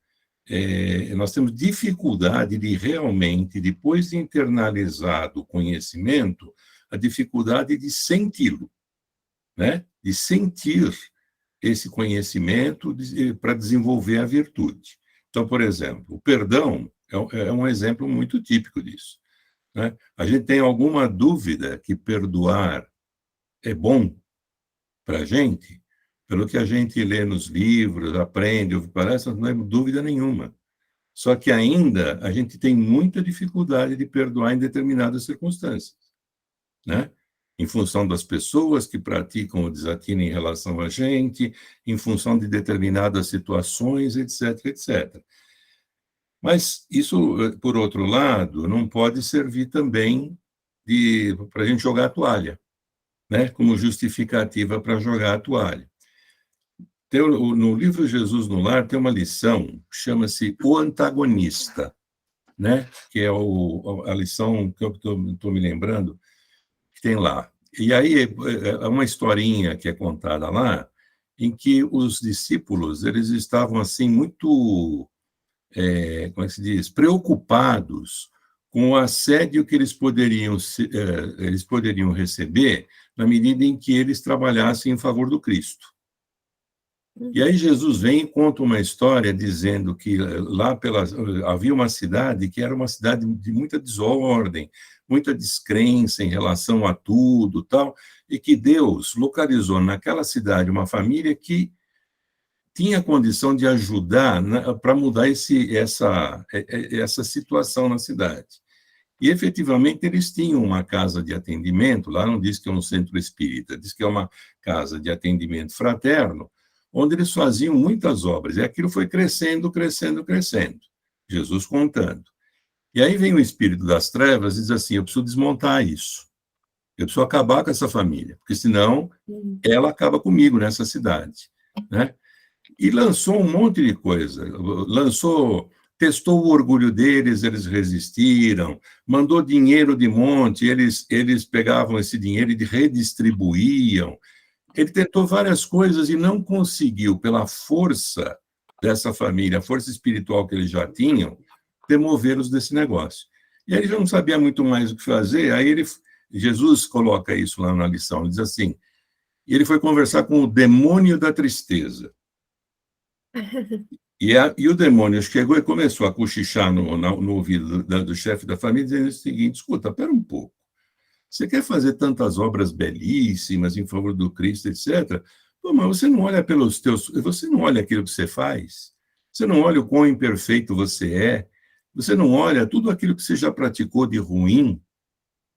nós temos dificuldade de realmente, depois de internalizado o conhecimento, a dificuldade de senti-lo, né? De sentir esse conhecimento para desenvolver a virtude. Então, por exemplo, o perdão é um exemplo muito típico disso, né? A gente tem alguma dúvida que perdoar é bom para a gente, pelo que a gente lê nos livros, aprende, ouve palestras, não é dúvida nenhuma. Só que ainda a gente tem muita dificuldade de perdoar em determinadas circunstâncias, né? Em função das pessoas que praticam o desatino em relação a gente, em função de determinadas situações, etc., etc. Mas isso, por outro lado, não pode servir também para a gente jogar a toalha, né? Como justificativa para jogar a toalha. No livro Jesus no Lar tem uma lição que chama-se O Antagonista, né? Que é a lição que eu estou me lembrando, que tem lá. E aí é uma historinha que é contada lá, em que os discípulos eles estavam assim muito, como é que se diz, preocupados com o assédio que eles poderiam receber na medida em que eles trabalhassem em favor do Cristo. E aí Jesus vem e conta uma história dizendo que lá havia uma cidade que era uma cidade de muita desordem, muita descrença em relação a tudo, tal, e que Deus localizou naquela cidade uma família que tinha condição de ajudar para mudar essa situação na cidade. E, efetivamente, eles tinham uma casa de atendimento, lá não diz que é um centro espírita, diz que é uma casa de atendimento fraterno, onde eles faziam muitas obras. E aquilo foi crescendo, crescendo, crescendo. Jesus contando. E aí vem o espírito das trevas e diz assim, eu preciso desmontar isso. Eu preciso acabar com essa família, porque senão ela acaba comigo nessa cidade, né? E lançou um monte de coisa. Testou o orgulho deles, eles resistiram, mandou dinheiro de monte, eles pegavam esse dinheiro e redistribuíam. Ele tentou várias coisas e não conseguiu, pela força dessa família, a força espiritual que eles já tinham, demovê-los desse negócio. E aí ele já não sabia muito mais o que fazer, aí Jesus coloca isso lá na lição, ele diz assim, e ele foi conversar com o demônio da tristeza. E o demônio chegou e começou a cochichar no ouvido do chefe da família, dizendo o seguinte: escuta, espera um pouco. Você quer fazer tantas obras belíssimas em favor do Cristo, etc. Pô, mas você não olha você não olha aquilo que você faz, você não olha o quão imperfeito você é, você não olha tudo aquilo que você já praticou de ruim,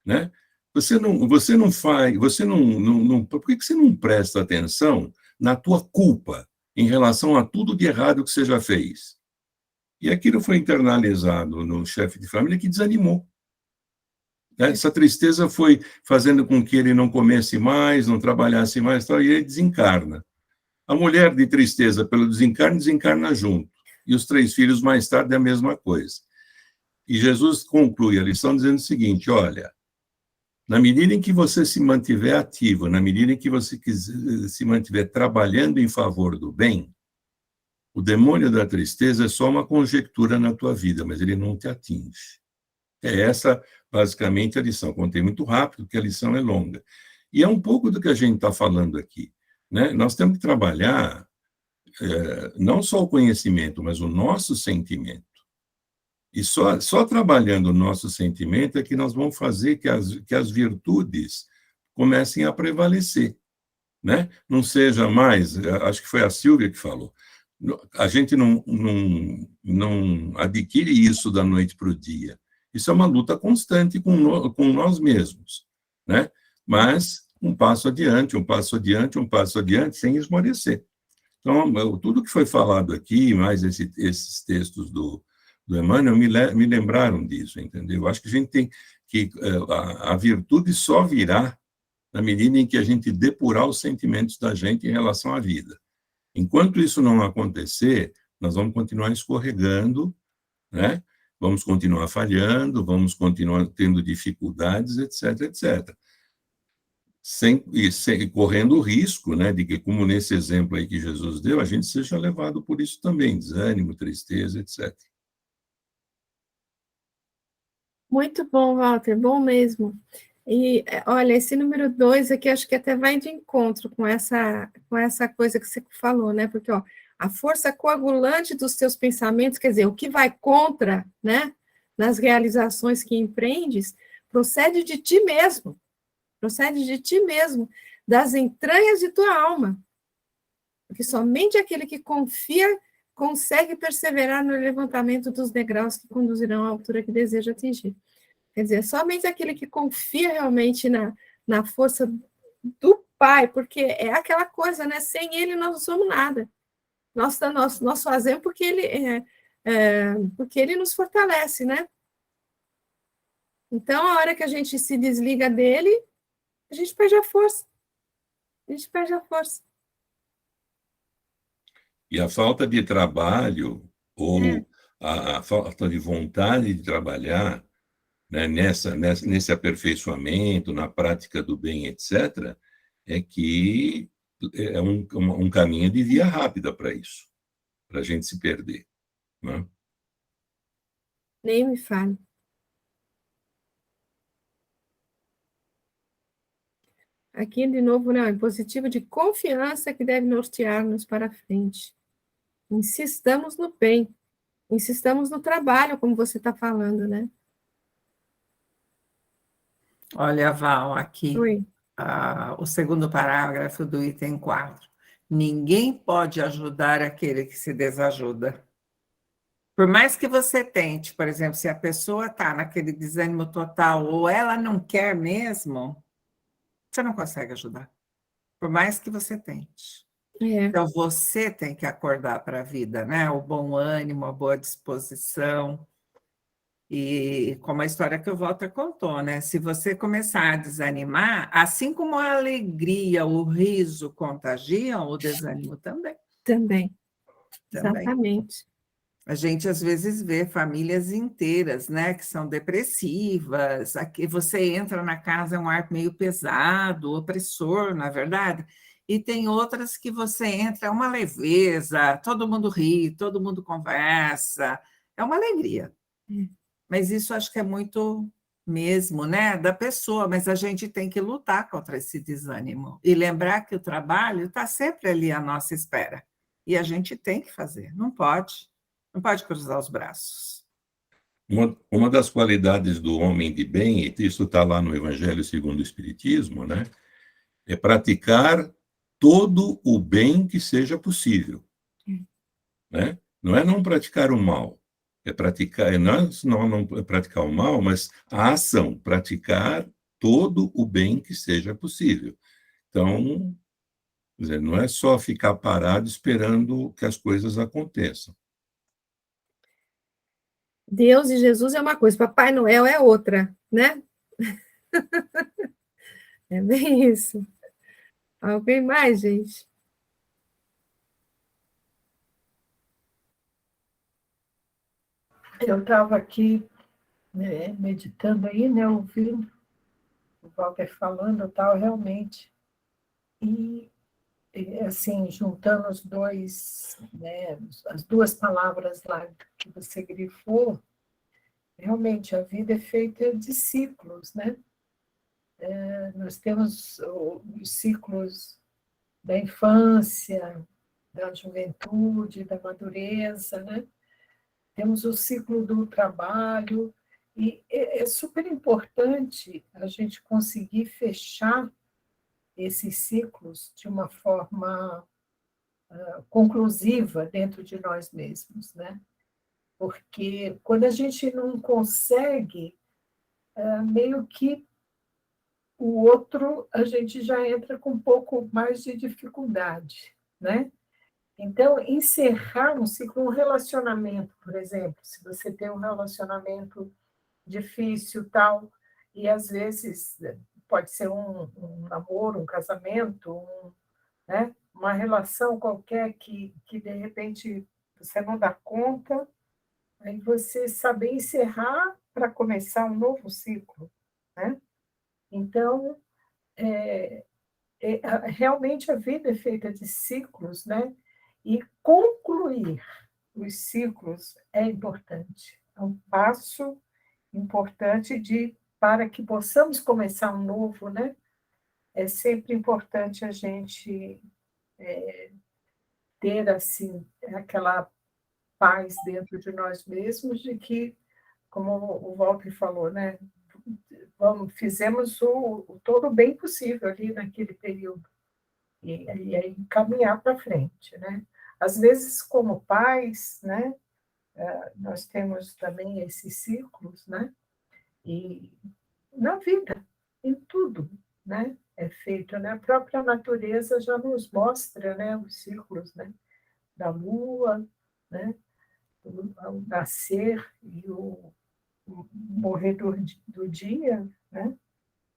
né? Você não faz, por que você não presta atenção na tua culpa em relação a tudo de errado que você já fez? E aquilo foi internalizado no chefe de família, que desanimou. Essa tristeza foi fazendo com que ele não comesse mais, não trabalhasse mais, tal, e ele desencarna. A mulher de tristeza pelo desencarne, desencarna junto. E os 3 filhos, mais tarde, é a mesma coisa. E Jesus conclui a lição dizendo o seguinte: olha, na medida em que você se mantiver ativo, na medida em que você se mantiver trabalhando em favor do bem, o demônio da tristeza é só uma conjectura na tua vida, mas ele não te atinge. É essa, basicamente, a lição. Contei muito rápido, porque a lição é longa. E é um pouco do que a gente está falando aqui, né? Nós temos que trabalhar não só o conhecimento, mas o nosso sentimento. E só trabalhando o nosso sentimento é que nós vamos fazer que as virtudes comecem a prevalecer, né? Não seja mais, acho que foi a Silvia que falou, a gente não adquire isso da noite para o dia. Isso é uma luta constante com nós mesmos, né? Mas um passo adiante, um passo adiante, um passo adiante, sem esmorecer. Então, tudo que foi falado aqui, mais esses textos do Emmanuel, me lembraram disso, entendeu? Eu acho que a gente tem que... A virtude só virá na medida em que a gente depurar os sentimentos da gente em relação à vida. Enquanto isso não acontecer, nós vamos continuar escorregando, né? Vamos continuar falhando, vamos continuar tendo dificuldades, etc., etc. Sem correndo o risco, né, de que, como nesse exemplo aí que Jesus deu, a gente seja levado por isso também, desânimo, tristeza, etc. Muito bom, Walter, bom mesmo. E, olha, esse número 2 aqui, acho que até vai de encontro com essa coisa que você falou, né? Porque, ó, a força coagulante dos teus pensamentos, quer dizer, o que vai contra, né, nas realizações que empreendes, procede de ti mesmo, das entranhas de tua alma. Porque somente aquele que confia consegue perseverar no levantamento dos degraus que conduzirão à altura que deseja atingir. Quer dizer, somente aquele que confia realmente na força do Pai, porque é aquela coisa, né? Sem Ele nós não somos nada. Nós fazemos porque Ele nos fortalece, né? Então, a hora que a gente se desliga dele, a gente perde a força. E a falta de trabalho, ou a falta de vontade de trabalhar, né, nesse aperfeiçoamento, na prática do bem, etc., é que é um caminho de via rápida para isso, para a gente se perder, né? Nem me fale. Aqui, de novo, né, é positivo de confiança que deve nortear-nos para frente. Insistamos no bem, insistamos no trabalho, como você está falando, né? Olha, Val, aqui, Oi. o segundo parágrafo do item 4. Ninguém pode ajudar aquele que se desajuda. Por mais que você tente, por exemplo, se a pessoa está naquele desânimo total ou ela não quer mesmo, você não consegue ajudar. Por mais que você tente. Então, você tem que acordar para a vida, né? O bom ânimo, a boa disposição. E como a história que o Walter contou, né? Se você começar a desanimar, assim como a alegria, o riso contagiam, o desânimo também. Também. Exatamente. A gente, às vezes, vê famílias inteiras, né, que são depressivas. Aqui você entra na casa, é um ar meio pesado, opressor, na verdade. E tem outras que você entra, é uma leveza, todo mundo ri, todo mundo conversa, é uma alegria. Mas isso acho que é muito mesmo, né, da pessoa, mas a gente tem que lutar contra esse desânimo e lembrar que o trabalho está sempre ali à nossa espera. E a gente tem que fazer, não pode cruzar os braços. Uma das qualidades do homem de bem, e isso está lá no Evangelho segundo o Espiritismo, né, é praticar todo o bem que seja possível. Né? Não é não praticar o mal, é praticar, não é praticar o mal, mas a ação, praticar todo o bem que seja possível. Então, quer dizer, não é só ficar parado esperando que as coisas aconteçam. Deus e Jesus é uma coisa, Papai Noel é outra, né? É bem isso. Alguém mais, gente? Eu estava aqui, né, meditando aí, né, ouvindo o Walter falando tal, realmente. E, assim, juntando os dois, né, as duas palavras lá que você grifou, realmente a vida é feita de ciclos, né? Nós temos os ciclos da infância, da juventude, da madureza, né? Temos o ciclo do trabalho, e é super importante a gente conseguir fechar esses ciclos de uma forma conclusiva dentro de nós mesmos, né? Porque quando a gente não consegue, meio que o outro, a gente já entra com um pouco mais de dificuldade, né? Então, encerrar um ciclo, um relacionamento, por exemplo, se você tem um relacionamento difícil, tal, e às vezes pode ser um namoro, um casamento, né? Uma relação qualquer que de repente você não dá conta, aí você saber encerrar para começar um novo ciclo, né? Então, realmente a vida é feita de ciclos, né? E concluir os ciclos é importante. É um passo importante para que possamos começar um novo, né? É sempre importante a gente ter assim aquela paz dentro de nós mesmos de que, como o Walter falou, né? Fizemos todo o bem possível ali naquele período e aí caminhar para frente, né? Às vezes, como pais, né? Nós temos também esses ciclos, né? E na vida, em tudo, né? É feito, né? A própria natureza já nos mostra, né? Os ciclos, né? Da lua, né? O nascer e o morrer do dia, né?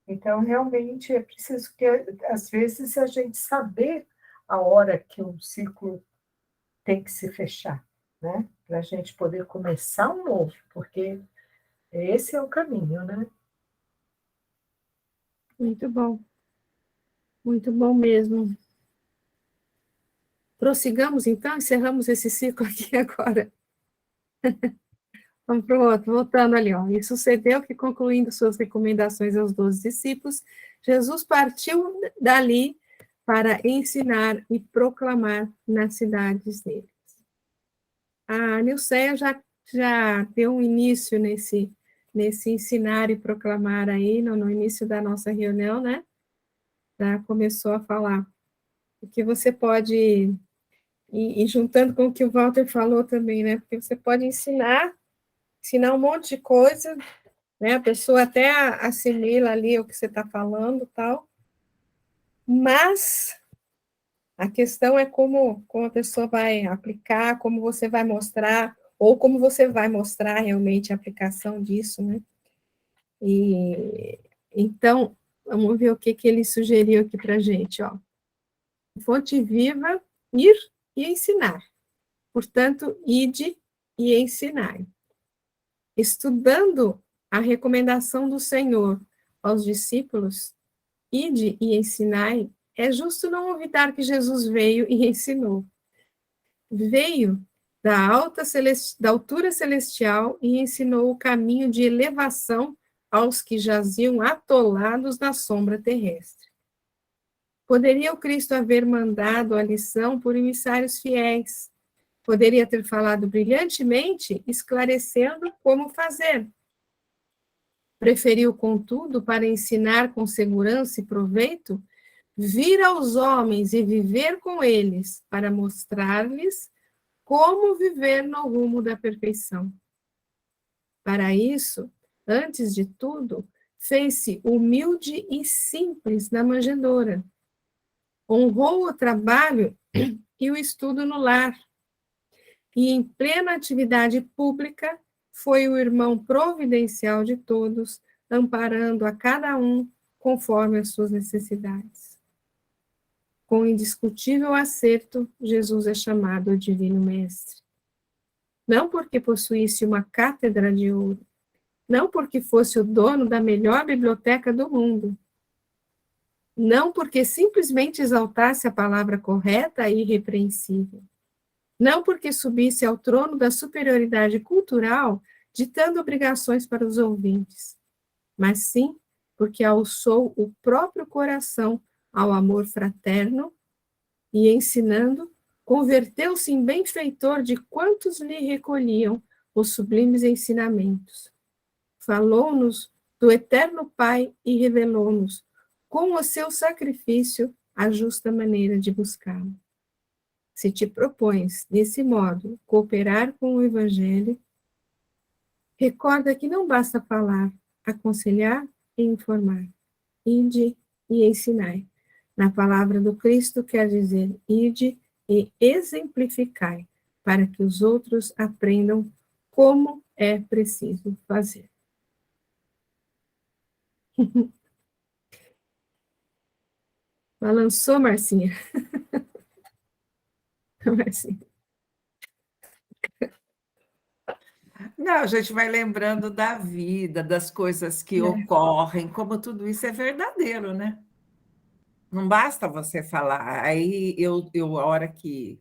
Então, realmente, é preciso que, às vezes, a gente saber a hora que um ciclo tem que se fechar, né? Para a gente poder começar um novo, porque esse é o caminho, né? Muito bom mesmo. Prossigamos, então, encerramos esse ciclo aqui agora. Vamos para o outro, voltando ali, ó. E sucedeu que, concluindo suas recomendações aos 12 discípulos, Jesus partiu dali para ensinar e proclamar nas cidades deles. A Nilceia já deu um início nesse ensinar e proclamar aí, no início da nossa reunião, né? Já começou a falar. O que você pode, e juntando com o que o Walter falou também, né? Porque você pode ensinar um monte de coisa, né? A pessoa até assimila ali o que você está falando, tal, mas a questão é como a pessoa vai aplicar, como você vai mostrar, ou como você vai mostrar realmente a aplicação disso, né? E então, vamos ver o que ele sugeriu aqui para a gente, ó. Fonte viva, ir e ensinar. Portanto, ide e ensinai. Estudando a recomendação do Senhor aos discípulos, ide e ensinai, é justo não olvidar que Jesus veio e ensinou. Veio da altura celestial e ensinou o caminho de elevação aos que jaziam atolados na sombra terrestre. Poderia o Cristo haver mandado a lição por emissários fiéis. Poderia ter falado brilhantemente, esclarecendo como fazer. Preferiu, contudo, para ensinar com segurança e proveito, vir aos homens e viver com eles, para mostrar-lhes como viver no rumo da perfeição. Para isso, antes de tudo, fez-se humilde e simples na manjedoura. Honrou o trabalho e o estudo no lar. E em plena atividade pública, foi o irmão providencial de todos, amparando a cada um conforme as suas necessidades. Com indiscutível acerto, Jesus é chamado o Divino Mestre. Não porque possuísse uma cátedra de ouro, não porque fosse o dono da melhor biblioteca do mundo, não porque simplesmente exaltasse a palavra correta e irrepreensível, não porque subisse ao trono da superioridade cultural, ditando obrigações para os ouvintes, mas sim porque alçou o próprio coração ao amor fraterno e, ensinando, converteu-se em benfeitor de quantos lhe recolhiam os sublimes ensinamentos. Falou-nos do eterno Pai e revelou-nos, com o seu sacrifício, a justa maneira de buscá-lo. Se te propões, desse modo, cooperar com o Evangelho, recorda que não basta falar, aconselhar e informar. Ide e ensinai. Na palavra do Cristo quer dizer, ide e exemplificai, para que os outros aprendam como é preciso fazer. Balançou, Marcinha? Marcinha. Não, a gente vai lembrando da vida, das coisas que ocorrem, como tudo isso é verdadeiro, né? Não basta você falar. Aí a hora que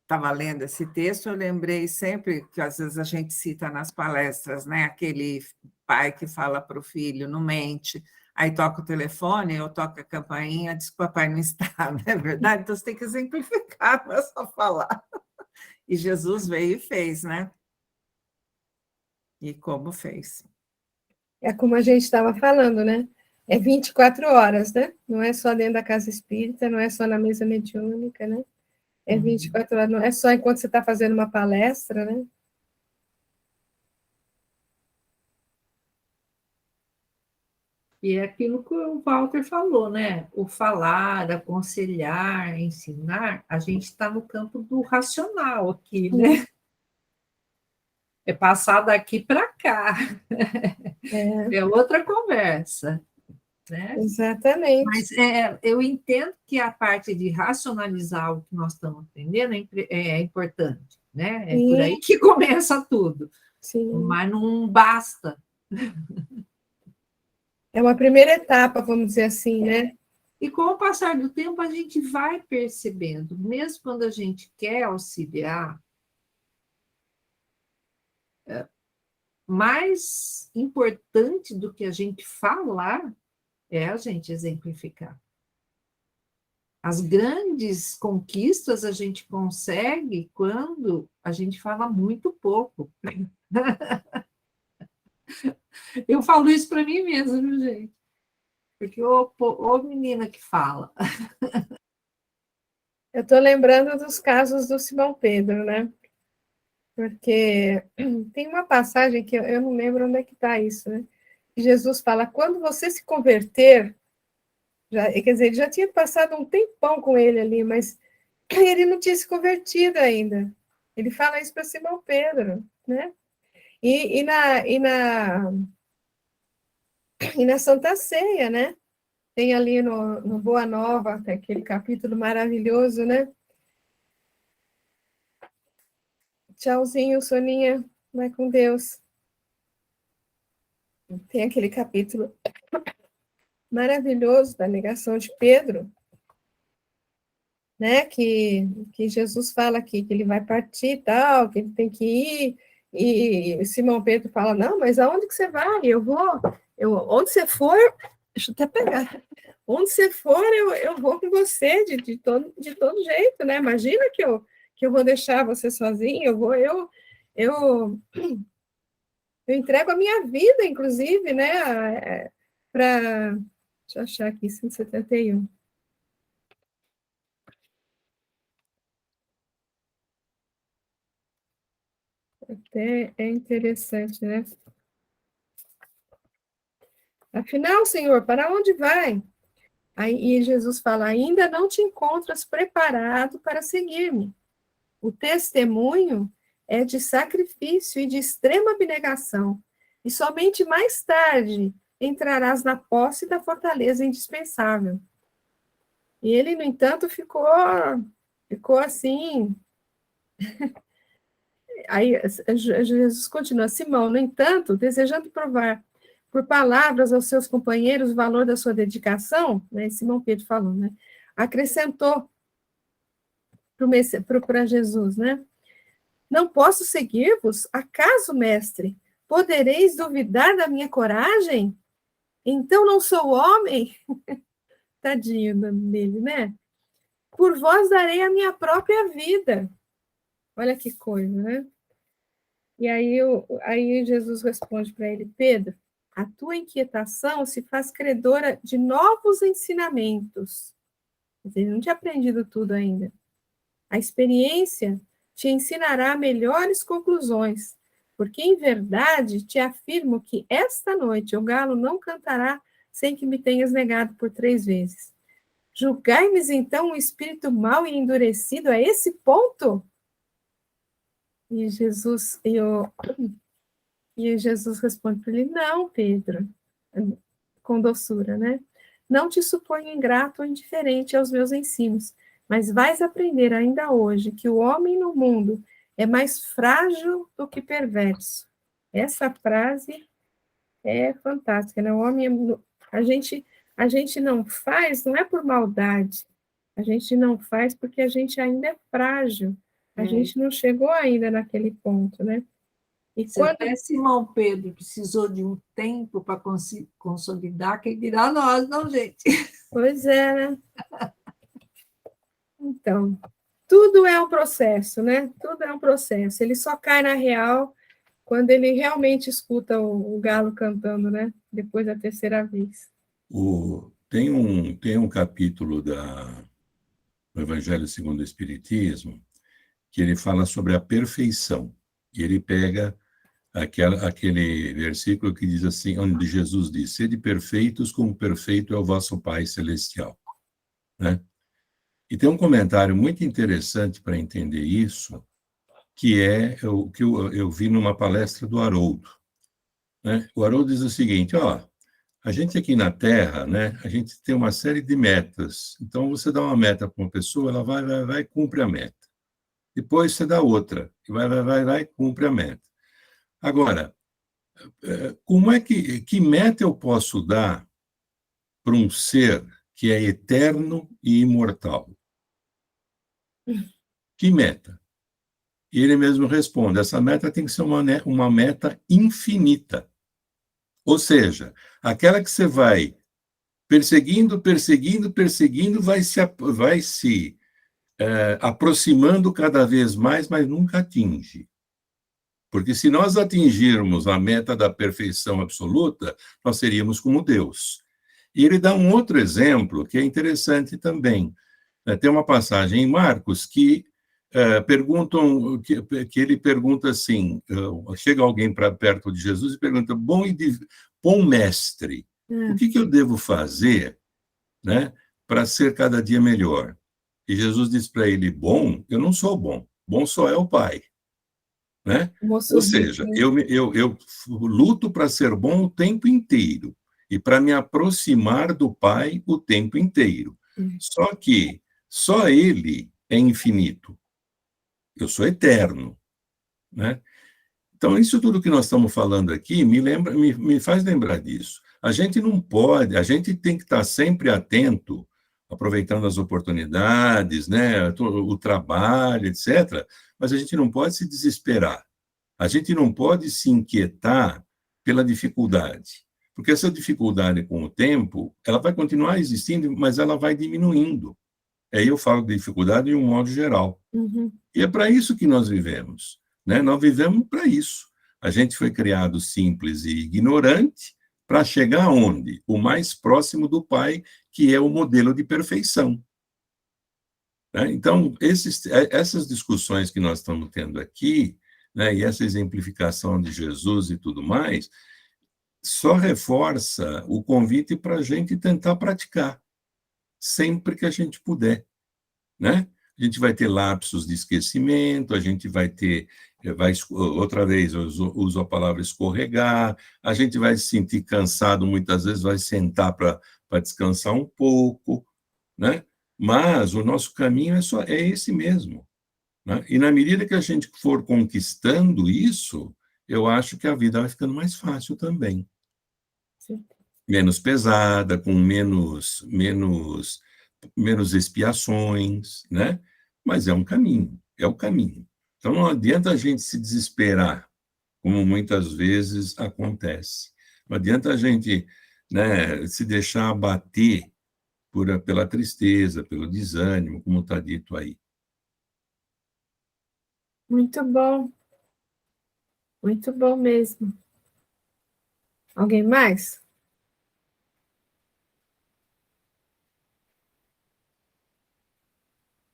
estava lendo esse texto, eu lembrei sempre que às vezes a gente cita nas palestras, né? Aquele pai que fala para o filho, não mente, aí toca o telefone, eu toco a campainha, diz que o papai não está, não é verdade? Então você tem que exemplificar, não é só falar. E Jesus veio e fez, né? E como fez. É como a gente estava falando, né? É 24 horas, né? Não é só dentro da casa espírita, não é só na mesa mediúnica, né? É 24 horas, não é só enquanto você está fazendo uma palestra, né? E é aquilo que o Walter falou, né? O falar, aconselhar, ensinar, a gente está no campo do racional aqui, né? É passar daqui para cá. É outra conversa, né? Exatamente. Mas eu entendo que a parte de racionalizar o que nós estamos aprendendo é importante, né? É por aí que começa tudo. Sim. Mas não basta. É uma primeira etapa, vamos dizer assim, né? E com o passar do tempo, a gente vai percebendo, mesmo quando a gente quer auxiliar, mais importante do que a gente falar é a gente exemplificar. As grandes conquistas a gente consegue quando a gente fala muito pouco. Eu falo isso para mim mesma, viu, gente? Porque ô menina que fala. Eu estou lembrando dos casos do Simão Pedro, né? Porque tem uma passagem que eu não lembro onde é que está isso, né? Jesus fala, quando você se converter, quer dizer, ele já tinha passado um tempão com ele ali, mas ele não tinha se convertido ainda. Ele fala isso para Simão Pedro, né? E na Santa Ceia, né? Tem ali no Boa Nova, aquele capítulo maravilhoso, né? Tchauzinho, Soninha. Vai com Deus. Tem aquele capítulo maravilhoso da negação de Pedro, né? Que Jesus fala aqui que ele vai partir e tal, que ele tem que ir, E Simão Pedro fala, não, mas aonde que você vai? Onde você for, deixa eu até pegar. Onde você for, eu vou com você de todo jeito, né? Imagina que eu vou deixar você sozinho, eu entrego a minha vida, inclusive, né? Deixa eu achar aqui, 171. Até é interessante, né? Afinal, Senhor, para onde vai? Aí Jesus fala, ainda não te encontras preparado para seguir-me. O testemunho é de sacrifício e de extrema abnegação, e somente mais tarde entrarás na posse da fortaleza indispensável. E ele, no entanto, ficou assim. Aí Jesus continua, Simão, no entanto, desejando provar por palavras aos seus companheiros o valor da sua dedicação, né, Simão Pedro falou, né, acrescentou para Jesus, né, não posso seguir-vos? Acaso, mestre, podereis duvidar da minha coragem? Então não sou homem? Tadinho dele, né? Por vós darei a minha própria vida. Olha que coisa, né? E aí Jesus responde para ele, Pedro, a tua inquietação se faz credora de novos ensinamentos. Ele não tinha aprendido tudo ainda. A experiência te ensinará melhores conclusões, porque em verdade te afirmo que esta noite o galo não cantará sem que me tenhas negado por 3 vezes. Julgai-me então um espírito mau e endurecido a esse ponto? E Jesus responde para ele, não, Pedro, com doçura, né? Não te suponho ingrato ou indiferente aos meus ensinos, mas vais aprender ainda hoje que o homem no mundo é mais frágil do que perverso. Essa frase é fantástica, né? O homem, a gente não faz, não é por maldade, a gente não faz porque a gente ainda é frágil, a gente não chegou ainda naquele ponto, né? E Se até Simão Pedro precisou de um tempo para consolidar, quem dirá nós, não, gente? Pois é, né? Então, tudo é um processo, né? Tudo é um processo. Ele só cai na real quando ele realmente escuta o galo cantando, né? Depois da 3ª vez. Tem um capítulo do Evangelho segundo o Espiritismo que ele fala sobre a perfeição. E ele pega aquele versículo que diz assim, onde Jesus diz, sede perfeitos como perfeito é o vosso Pai Celestial. Né? E tem um comentário muito interessante para entender isso, que é o que eu vi numa palestra do Haroldo. Né? O Haroldo diz o seguinte, a gente aqui na Terra, né, a gente tem uma série de metas. Então, você dá uma meta para uma pessoa, ela vai e cumpre a meta. Depois você dá outra, e vai e cumpre a meta. Agora, como é que meta eu posso dar para um ser que é eterno e imortal? Que meta? E ele mesmo responde, essa meta tem que ser uma meta infinita. Ou seja, aquela que você vai perseguindo, vai se aproximando cada vez mais, mas nunca atinge. Porque se nós atingirmos a meta da perfeição absoluta, nós seríamos como Deus. E ele dá um outro exemplo que é interessante também. Tem uma passagem em Marcos que ele pergunta assim, chega alguém para perto de Jesus e pergunta, bom mestre, o que eu devo fazer, né, para ser cada dia melhor? E Jesus diz para ele, bom, eu não sou bom só é o Pai. Né? Ou seja, eu luto para ser bom o tempo inteiro e para me aproximar do Pai o tempo inteiro. Só que só Ele é infinito. Eu sou eterno. Né? Então, isso tudo que nós estamos falando aqui me faz lembrar disso. A gente não pode, a gente tem que estar sempre atento, aproveitando as oportunidades, né, o trabalho, etc., mas a gente não pode se desesperar. A gente não pode se inquietar pela dificuldade, porque essa dificuldade, com o tempo, ela vai continuar existindo, mas ela vai diminuindo. Aí eu falo de dificuldade em um modo geral. Uhum. E é para isso que nós vivemos, né? Nós vivemos para isso. A gente foi criado simples e ignorante para chegar aonde? O mais próximo do Pai, que é o modelo de perfeição. Né? Então, essas discussões que nós estamos tendo aqui, né, e essa exemplificação de Jesus e tudo mais, só reforça o convite para a gente tentar praticar, sempre que a gente puder, né? A gente vai ter lapsos de esquecimento, a gente vai ter, outra vez, eu uso a palavra escorregar, a gente vai se sentir cansado, muitas vezes vai sentar para descansar um pouco, né? Mas o nosso caminho é esse mesmo, né? E na medida que a gente for conquistando isso, eu acho que a vida vai ficando mais fácil também. Sim. Menos pesada, com menos expiações, né? Mas é um caminho, é o caminho. Então não adianta a gente se desesperar, como muitas vezes acontece. Não adianta a gente, né, se deixar abater pela tristeza, pelo desânimo, como está dito aí. Muito bom mesmo. Alguém mais?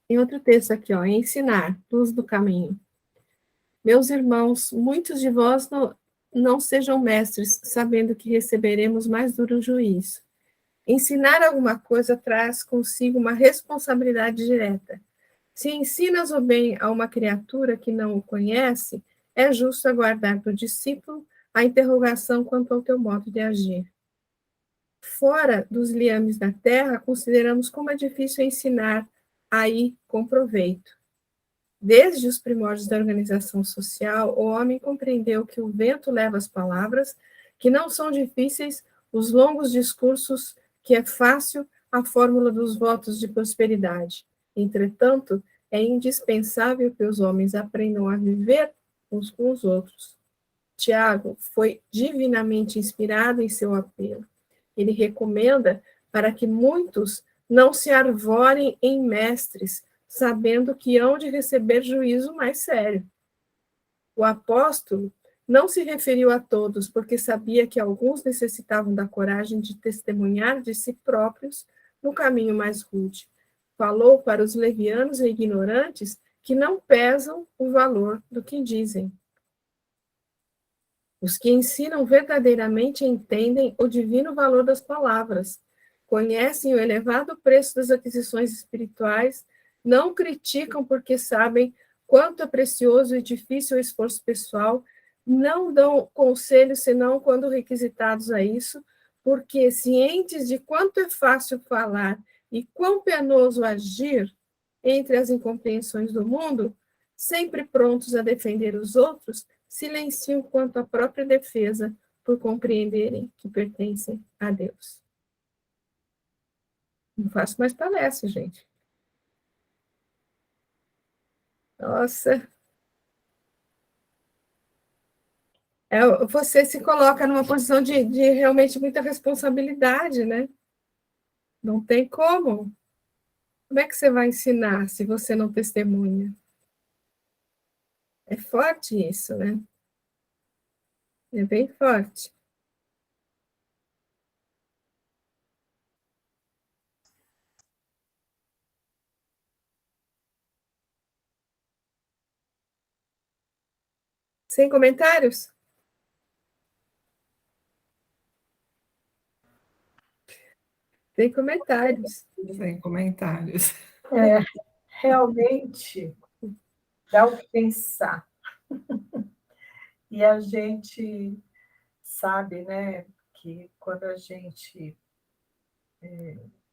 Tem outro texto aqui, ó, ensinar, luz do caminho. Meus irmãos, muitos de vós não sejam mestres, sabendo que receberemos mais duro juízo. Ensinar alguma coisa traz consigo uma responsabilidade direta. Se ensinas o bem a uma criatura que não o conhece, é justo aguardar do discípulo a interrogação quanto ao teu modo de agir. Fora dos liames da terra, consideramos como é difícil ensinar aí com proveito. Desde os primórdios da organização social, o homem compreendeu que o vento leva as palavras, que não são difíceis os longos discursos, que é fácil a fórmula dos votos de prosperidade. Entretanto, é indispensável que os homens aprendam a viver uns com os outros. Tiago foi divinamente inspirado em seu apelo. Ele recomenda para que muitos não se arvorem em mestres, sabendo que hão de receber juízo mais sério. O apóstolo não se referiu a todos, porque sabia que alguns necessitavam da coragem de testemunhar de si próprios no caminho mais rude. Falou para os levianos e ignorantes que não pesam o valor do que dizem. Os que ensinam verdadeiramente entendem o divino valor das palavras, conhecem o elevado preço das aquisições espirituais, não criticam porque sabem quanto é precioso e difícil o esforço pessoal, não dão conselhos senão quando requisitados a isso, porque cientes de quanto é fácil falar e quão penoso agir entre as incompreensões do mundo, sempre prontos a defender os outros, silenciam quanto à própria defesa por compreenderem que pertencem a Deus. Não faço mais palestra, gente. Nossa. Você se coloca numa posição de realmente muita responsabilidade, né? Não tem como. Como é que você vai ensinar se você não testemunha? É forte isso, né? É bem forte. Sem comentários? Sem comentários. Sem comentários. Realmente dá o que pensar. E a gente sabe, né, que quando a gente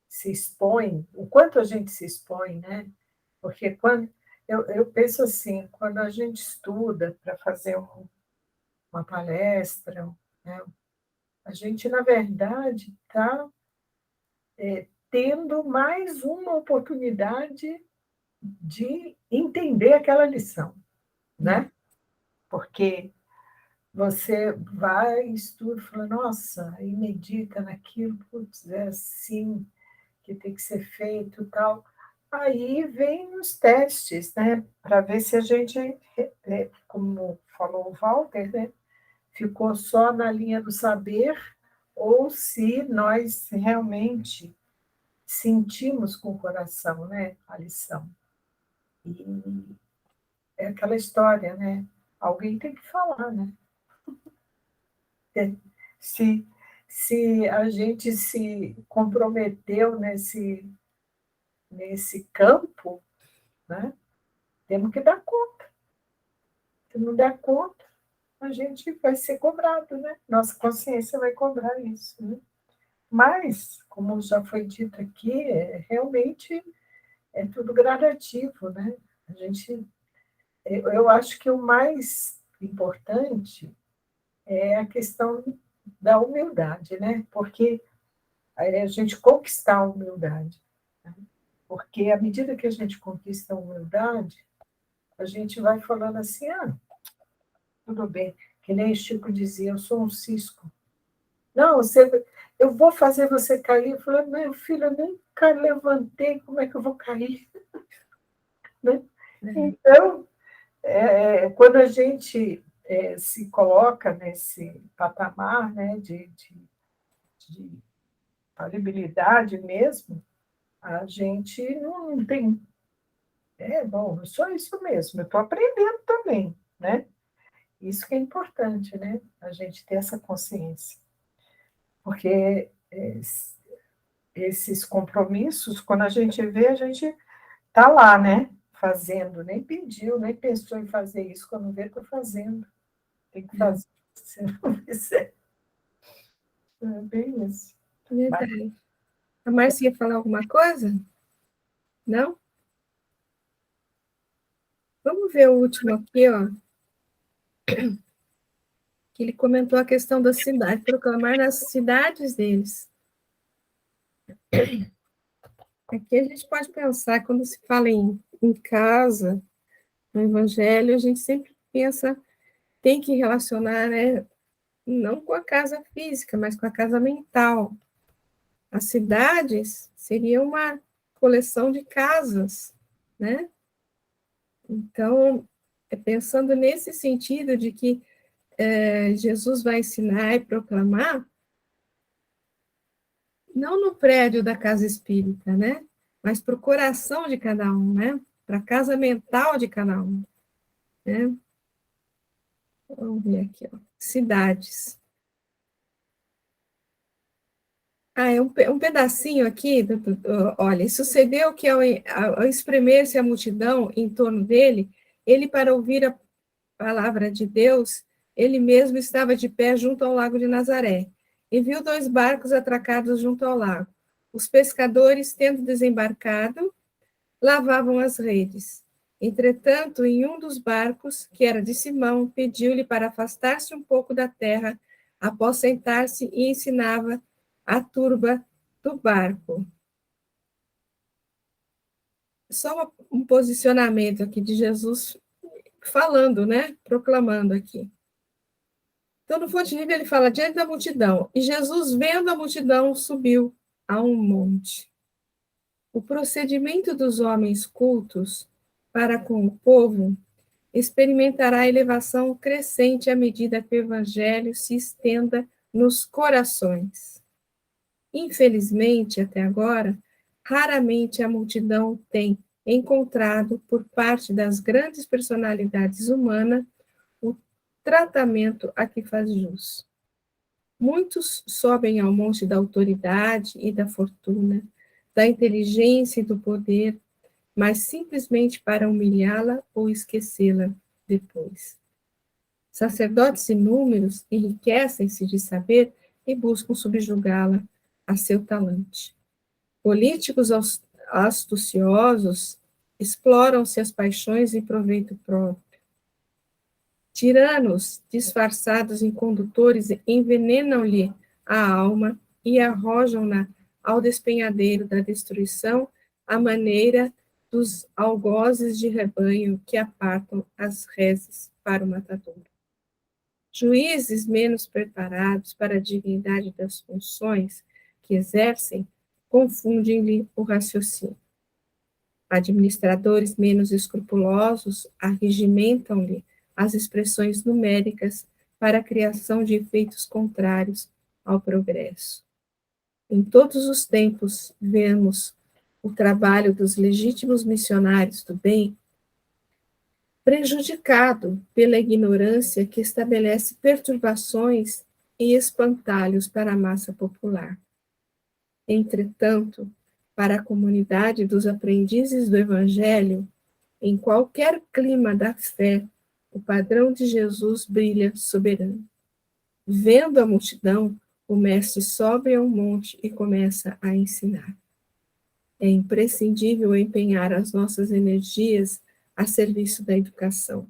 se expõe, o quanto a gente se expõe, né? Porque quando eu penso assim, quando a gente estuda para fazer uma palestra, né, a gente, na verdade, está tendo mais uma oportunidade de entender aquela lição, né? Porque você vai, estuda, fala, nossa, aí medita naquilo, putz, é assim que tem que ser feito e tal. Aí vem os testes, né, para ver se a gente, como falou o Walter, né, ficou só na linha do saber ou se nós realmente sentimos com o coração, né, a lição. E é aquela história, né? Alguém tem que falar, né? Se, se a gente se comprometeu nesse campo, né? Temos que dar conta. Se não der conta, a gente vai ser cobrado, né? Nossa consciência vai cobrar isso, né? Mas, como já foi dito aqui, realmente é tudo gradativo, né? Eu acho que o mais importante é a questão da humildade, né? Porque a gente conquistar a humildade, né? Porque à medida que a gente conquista a humildade, a gente vai falando assim, tudo bem, que nem o Chico dizia, eu sou um cisco. Não, eu vou fazer você cair. Eu falei, meu filho, eu nem levantei, como é que eu vou cair? Né? Então, quando a gente se coloca nesse patamar, né, de falibilidade mesmo, a gente não tem. Bom, eu sou isso mesmo, eu estou aprendendo também, né? Isso que é importante, né? A gente ter essa consciência. Porque esses compromissos, quando a gente vê, a gente está lá, né? Fazendo, nem pediu, nem pensou em fazer isso, quando vê, estou fazendo. Tem que fazer, se não fizer. É bem isso. Verdade. A Márcia ia falar alguma coisa? Não? Vamos ver o último aqui, ó. Que ele comentou a questão da cidade, proclamar nas cidades deles. Aqui a gente pode pensar, quando se fala em casa, no Evangelho, a gente sempre pensa, tem que relacionar, né, não com a casa física, mas com a casa mental. As cidades seria uma coleção de casas, né? Então, pensando nesse sentido de que Jesus vai ensinar e proclamar, não no prédio da casa espírita, né? Mas para o coração de cada um, né? Para a casa mental de cada um, né? Vamos ver aqui, ó. Cidades. É um pedacinho aqui, olha, sucedeu que ao espremer-se a multidão em torno dele, ele, para ouvir a palavra de Deus, ele mesmo estava de pé junto ao lago de Nazaré, e viu 2 barcos atracados junto ao lago. Os pescadores, tendo desembarcado, lavavam as redes. Entretanto, em um dos barcos, que era de Simão, pediu-lhe para afastar-se um pouco da terra, após sentar-se e ensinava a turba do barco. Só um posicionamento aqui de Jesus falando, né? Proclamando aqui. Então, no Fonte Viva, ele fala diante da multidão, e Jesus, vendo a multidão, subiu a um monte. O procedimento dos homens cultos para com o povo experimentará elevação crescente à medida que o evangelho se estenda nos corações. Infelizmente, até agora, raramente a multidão tem encontrado, por parte das grandes personalidades humanas, o tratamento a que faz jus. Muitos sobem ao monte da autoridade e da fortuna, da inteligência e do poder, mas simplesmente para humilhá-la ou esquecê-la depois. Sacerdotes inúmeros enriquecem-se de saber e buscam subjugá-la a seu talante. Políticos astuciosos exploram-se as paixões em proveito próprio. Tiranos disfarçados em condutores envenenam-lhe a alma e arrojam-na ao despenhadeiro da destruição à maneira dos algozes de rebanho que apartam as reses para o matadouro. Juízes menos preparados para a dignidade das funções que exercem confundem-lhe o raciocínio. Administradores menos escrupulosos arregimentam-lhe as expressões numéricas para a criação de efeitos contrários ao progresso. Em todos os tempos, vemos o trabalho dos legítimos missionários do bem prejudicado pela ignorância que estabelece perturbações e espantalhos para a massa popular. Entretanto, para a comunidade dos aprendizes do Evangelho, em qualquer clima da fé, o padrão de Jesus brilha soberano. Vendo a multidão, o mestre sobe ao monte e começa a ensinar. É imprescindível empenhar as nossas energias a serviço da educação.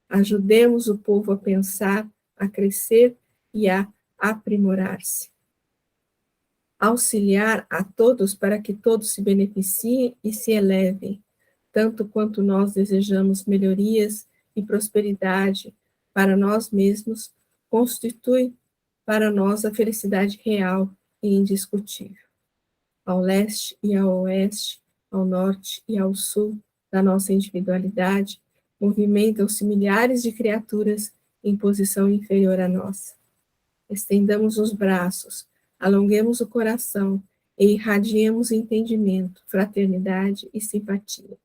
Ajudemos o povo a pensar, a crescer e a aprimorar-se. Auxiliar a todos para que todos se beneficiem e se elevem, tanto quanto nós desejamos melhorias e prosperidade para nós mesmos, constitui para nós a felicidade real e indiscutível. Ao leste e ao oeste, ao norte e ao sul da nossa individualidade, movimentam-se milhares de criaturas em posição inferior à nossa. Estendamos os braços, alonguemos o coração e irradiemos entendimento, fraternidade e simpatia,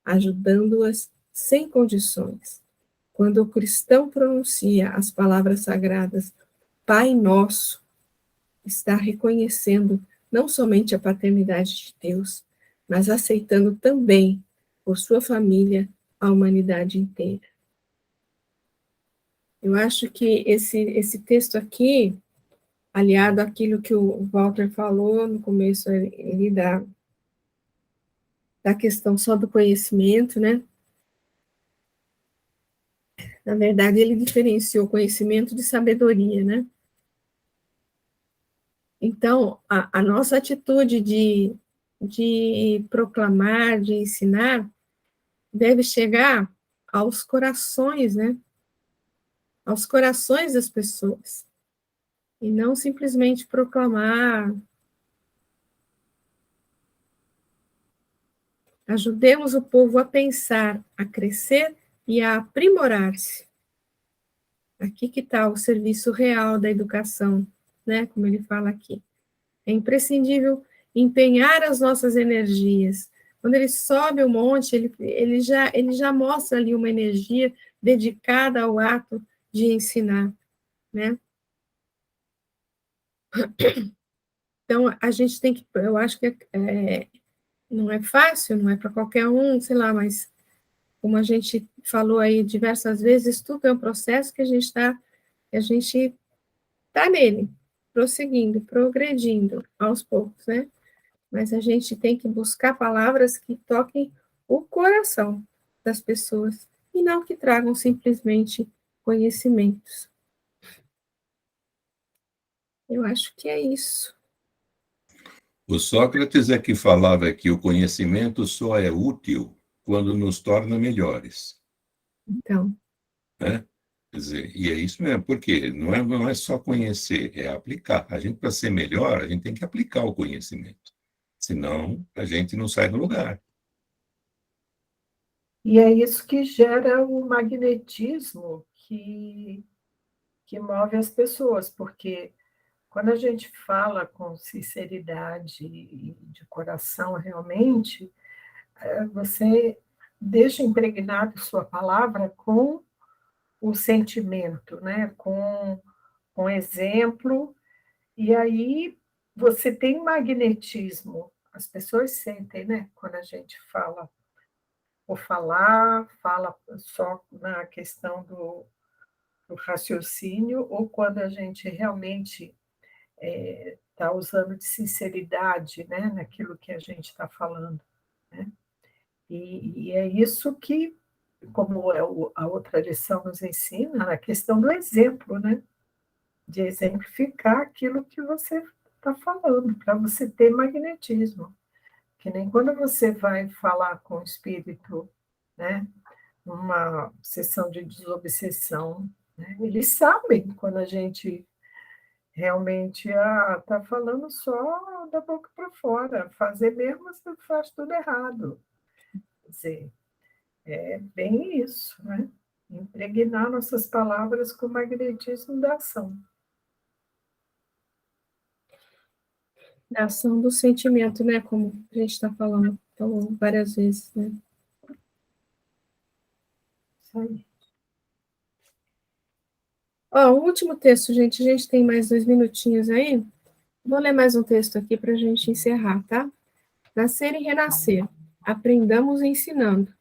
ajudando-as sem condições. Quando o cristão pronuncia as palavras sagradas Pai Nosso, está reconhecendo não somente a paternidade de Deus, mas aceitando também, por sua família, a humanidade inteira. Eu acho que esse texto aqui, aliado àquilo que o Walter falou no começo ali da questão só do conhecimento, né? Na verdade, ele diferenciou conhecimento de sabedoria, né? Então, a nossa atitude de proclamar, de ensinar, deve chegar aos corações, né? Aos corações das pessoas. E não simplesmente proclamar. Ajudemos o povo a pensar, a crescer e a aprimorar-se. Aqui que está o serviço real da educação, né? Como ele fala aqui. É imprescindível empenhar as nossas energias. Quando ele sobe o monte, ele já mostra ali uma energia dedicada ao ato de ensinar, né? Então, a gente tem que, eu acho que não é fácil, não é para qualquer um, sei lá, mas como a gente falou aí diversas vezes, tudo é um processo que a gente está nele, prosseguindo, progredindo aos poucos, né? Mas a gente tem que buscar palavras que toquem o coração das pessoas e não que tragam simplesmente conhecimentos. Eu acho que é isso. O Sócrates é que falava que o conhecimento só é útil quando nos torna melhores. Então. Né? Quer dizer, e é isso mesmo, porque não é só conhecer, é aplicar. A gente, para ser melhor, a gente tem que aplicar o conhecimento. Senão, a gente não sai do lugar. E é isso que gera o magnetismo que move as pessoas, porque quando a gente fala com sinceridade e de coração realmente, você deixa impregnado sua palavra com o sentimento, né? com exemplo, e aí você tem magnetismo. As pessoas sentem, né? Quando a gente fala fala só na questão do raciocínio, ou quando a gente realmente está usando de sinceridade, né, naquilo que a gente está falando. Né? E é isso que, como a outra lição nos ensina, a questão do exemplo, né? De exemplificar aquilo que você está falando, para você ter magnetismo. Que nem quando você vai falar com o espírito, né, numa sessão de desobsessão, né, eles sabem quando a gente realmente está falando só da boca para fora, fazer mesmo você faz tudo errado. Quer dizer, é bem isso, né? Impregnar nossas palavras com o magnetismo da ação. Da ação do sentimento, né? Como a gente está falando então, várias vezes, né? Isso aí. Ó, o último texto, gente, a gente tem mais 2 minutinhos aí. Vou ler mais um texto aqui para a gente encerrar, tá? Nascer e renascer. Aprendamos ensinando.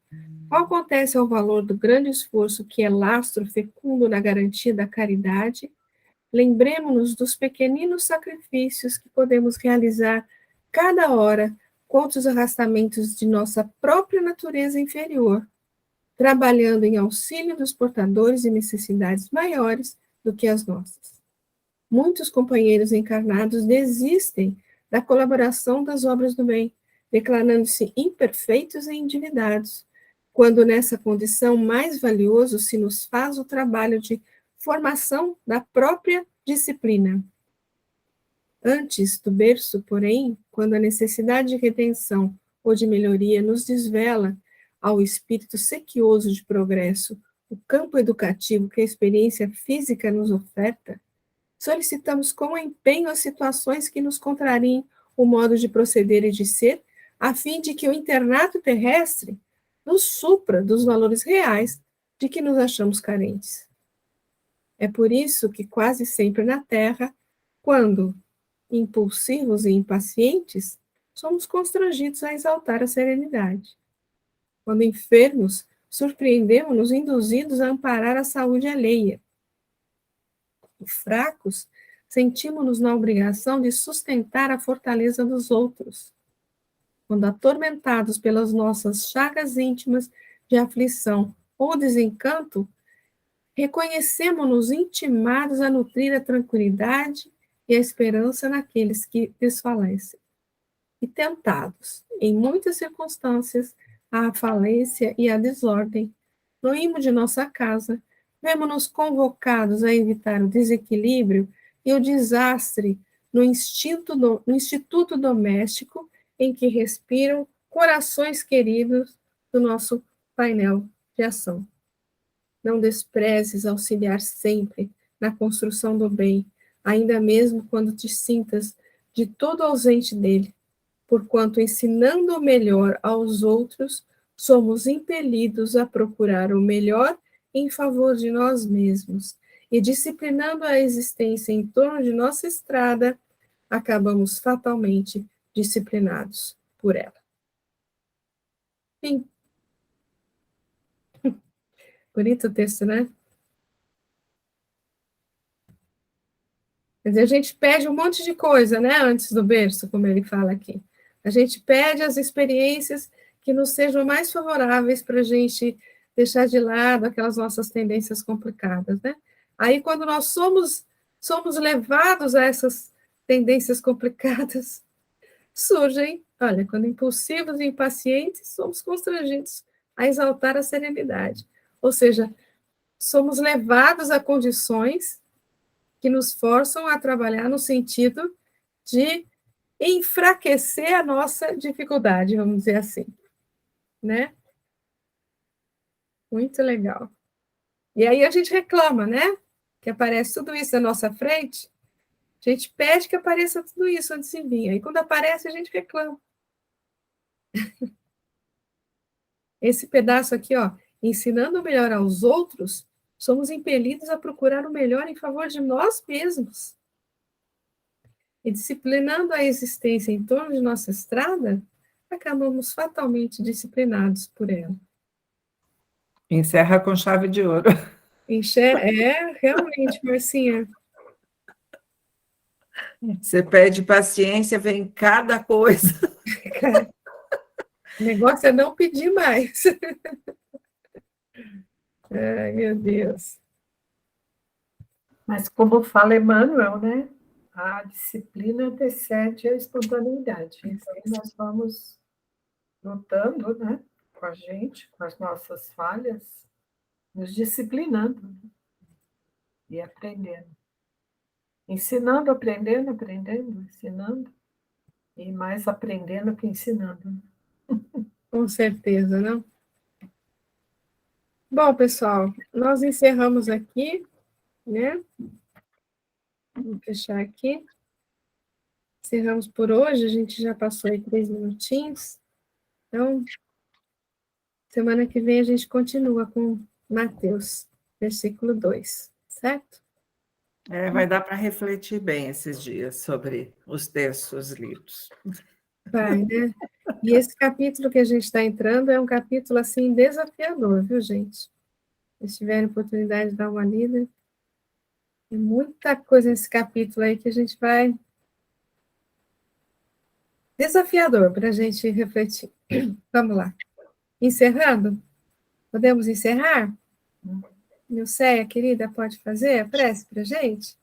Qual acontece ao valor do grande esforço que é lastro fecundo na garantia da caridade? Lembremos-nos dos pequeninos sacrifícios que podemos realizar cada hora contra os arrastamentos de nossa própria natureza inferior, trabalhando em auxílio dos portadores de necessidades maiores do que as nossas. Muitos companheiros encarnados desistem da colaboração das obras do bem, declarando-se imperfeitos e endividados, quando nessa condição mais valioso se nos faz o trabalho de formação da própria disciplina. Antes do berço, porém, quando a necessidade de redenção ou de melhoria nos desvela ao espírito sequioso de progresso o campo educativo que a experiência física nos oferta, solicitamos com empenho as situações que nos contrariem o modo de proceder e de ser, a fim de que o internato terrestre nos supra dos valores reais de que nos achamos carentes. É por isso que quase sempre na Terra, quando impulsivos e impacientes, somos constrangidos a exaltar a serenidade. Quando enfermos, surpreendemos-nos induzidos a amparar a saúde alheia. E fracos, sentimos-nos na obrigação de sustentar a fortaleza dos outros. Quando atormentados pelas nossas chagas íntimas de aflição ou desencanto, reconhecemos-nos intimados a nutrir a tranquilidade e a esperança naqueles que desfalecem. E tentados, em muitas circunstâncias, à falência e à desordem, no imo de nossa casa, vemos-nos convocados a evitar o desequilíbrio e o desastre no instituto doméstico em que respiram corações queridos do nosso painel de ação. Não desprezes auxiliar sempre na construção do bem, ainda mesmo quando te sintas de todo ausente dele, porquanto ensinando o melhor aos outros, somos impelidos a procurar o melhor em favor de nós mesmos, e disciplinando a existência em torno de nossa estrada, acabamos fatalmente disciplinados por ela. Fim. Bonito o texto, né? Quer dizer, a gente pede um monte de coisa, né, antes do berço, como ele fala aqui. A gente pede as experiências que nos sejam mais favoráveis para a gente deixar de lado aquelas nossas tendências complicadas, né? Aí, quando nós somos levados a essas tendências complicadas, surgem, olha, quando impulsivos e impacientes, somos constrangidos a exaltar a serenidade. Ou seja, somos levados a condições que nos forçam a trabalhar no sentido de enfraquecer a nossa dificuldade, vamos dizer assim, né? Muito legal. E aí a gente reclama, né? Que aparece tudo isso na nossa frente, a gente pede que apareça tudo isso antes de vir. Aí quando aparece, a gente reclama. Esse pedaço aqui, ó, ensinando o melhor aos outros, somos impelidos a procurar o melhor em favor de nós mesmos. E disciplinando a existência em torno de nossa estrada, acabamos fatalmente disciplinados por ela. Encerra com chave de ouro. Realmente, Marcinha. Você pede paciência, vem cada coisa. O negócio é não pedir mais. Ai, meu Deus. Mas como fala Emmanuel, né? A disciplina antecede a espontaneidade. Então, nós vamos lutando, né, com a gente, com as nossas falhas, nos disciplinando, né, e aprendendo. Ensinando, aprendendo, aprendendo, ensinando, e mais aprendendo que ensinando, né? Com certeza, não? Bom, pessoal, nós encerramos aqui, né? Vou fechar aqui. Encerramos por hoje, a gente já passou aí 3 minutinhos. Então, semana que vem a gente continua com Mateus, versículo 2, certo? Vai dar para refletir bem esses dias sobre os textos lidos. Vai, né? E esse capítulo que a gente está entrando é um capítulo, assim, desafiador, viu, gente? Se tiverem oportunidade de dar uma lida, tem muita coisa nesse capítulo aí que a gente vai... Desafiador para a gente refletir. Vamos lá. Encerrando? Podemos encerrar? Nilceia, querida, pode fazer a prece para a gente?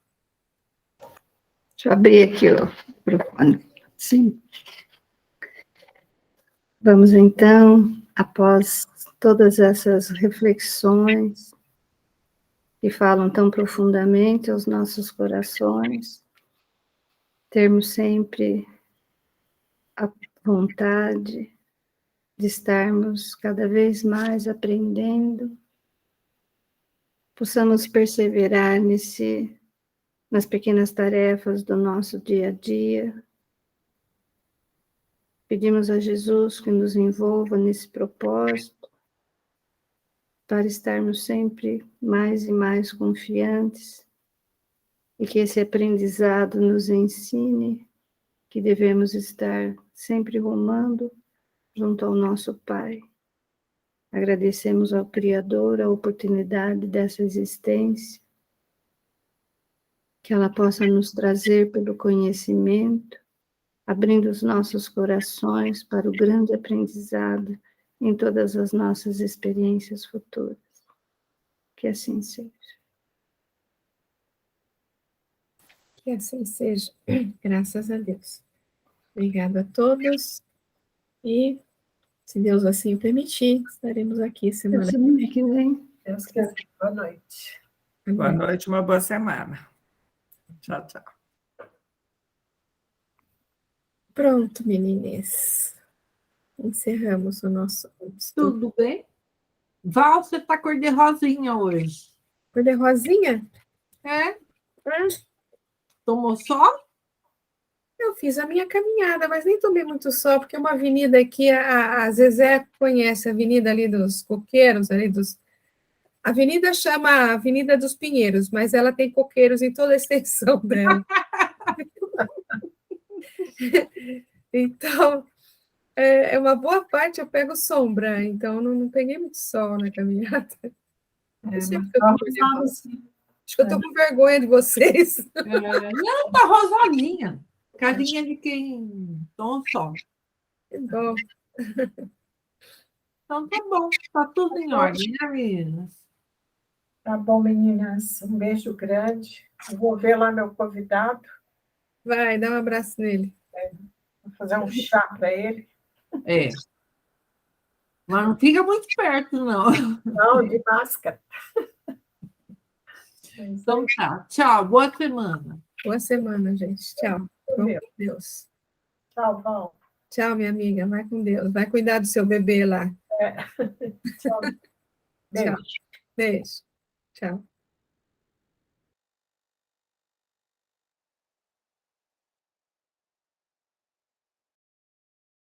Deixa eu abrir aqui o microfone. Sim. Vamos então, após todas essas reflexões que falam tão profundamente aos nossos corações, termos sempre a vontade de estarmos cada vez mais aprendendo, possamos perseverar nas pequenas tarefas do nosso dia a dia. Pedimos a Jesus que nos envolva nesse propósito, para estarmos sempre mais e mais confiantes, e que esse aprendizado nos ensine que devemos estar sempre rumando junto ao nosso Pai. Agradecemos ao Criador a oportunidade dessa existência, que ela possa nos trazer pelo conhecimento, abrindo os nossos corações para o grande aprendizado em todas as nossas experiências futuras. Que assim seja. Que assim seja. Graças a Deus. Obrigada a todos. E, se Deus assim o permitir, estaremos aqui semana Que vem. Deus quiser. Boa noite. que Boa vem. noite, uma boa semana. Tchau, tchau. Pronto, meninas. Encerramos o nosso estudo. Tudo bem? Val, você tá cor de rosinha hoje. Cor de rosinha? É? Ah, Tomou sol? eu fiz a minha caminhada, mas nem tomei muito sol, porque uma avenida aqui, a Zezé conhece a avenida ali dos coqueiros, ali dos... A avenida chama Avenida dos Pinheiros, mas ela tem coqueiros em toda a extensão dela. Então, uma boa parte eu pego sombra, então não peguei muito sol na caminhada. Não sei porque eu tô nervosa. Acho que eu estou com vergonha de vocês. Não, tá rosalinha. Carinha de quem toma sol. Que dó. Então tá bom, tá tudo em ordem, né, meninas? Tá bom, meninas. Um beijo grande. Eu vou ver lá meu convidado. Vai, dá um abraço nele. Vou fazer um chá para ele. É. Mas não fica muito perto, não. Não, de máscara. Então tá. Tchau, boa semana. Boa semana, gente. Tchau. Vamos com Deus. Tchau, Val. Tchau, minha amiga. Vai com Deus. Vai cuidar do seu bebê lá. Tchau. Beijo. Tchau. Beijo. Tchau.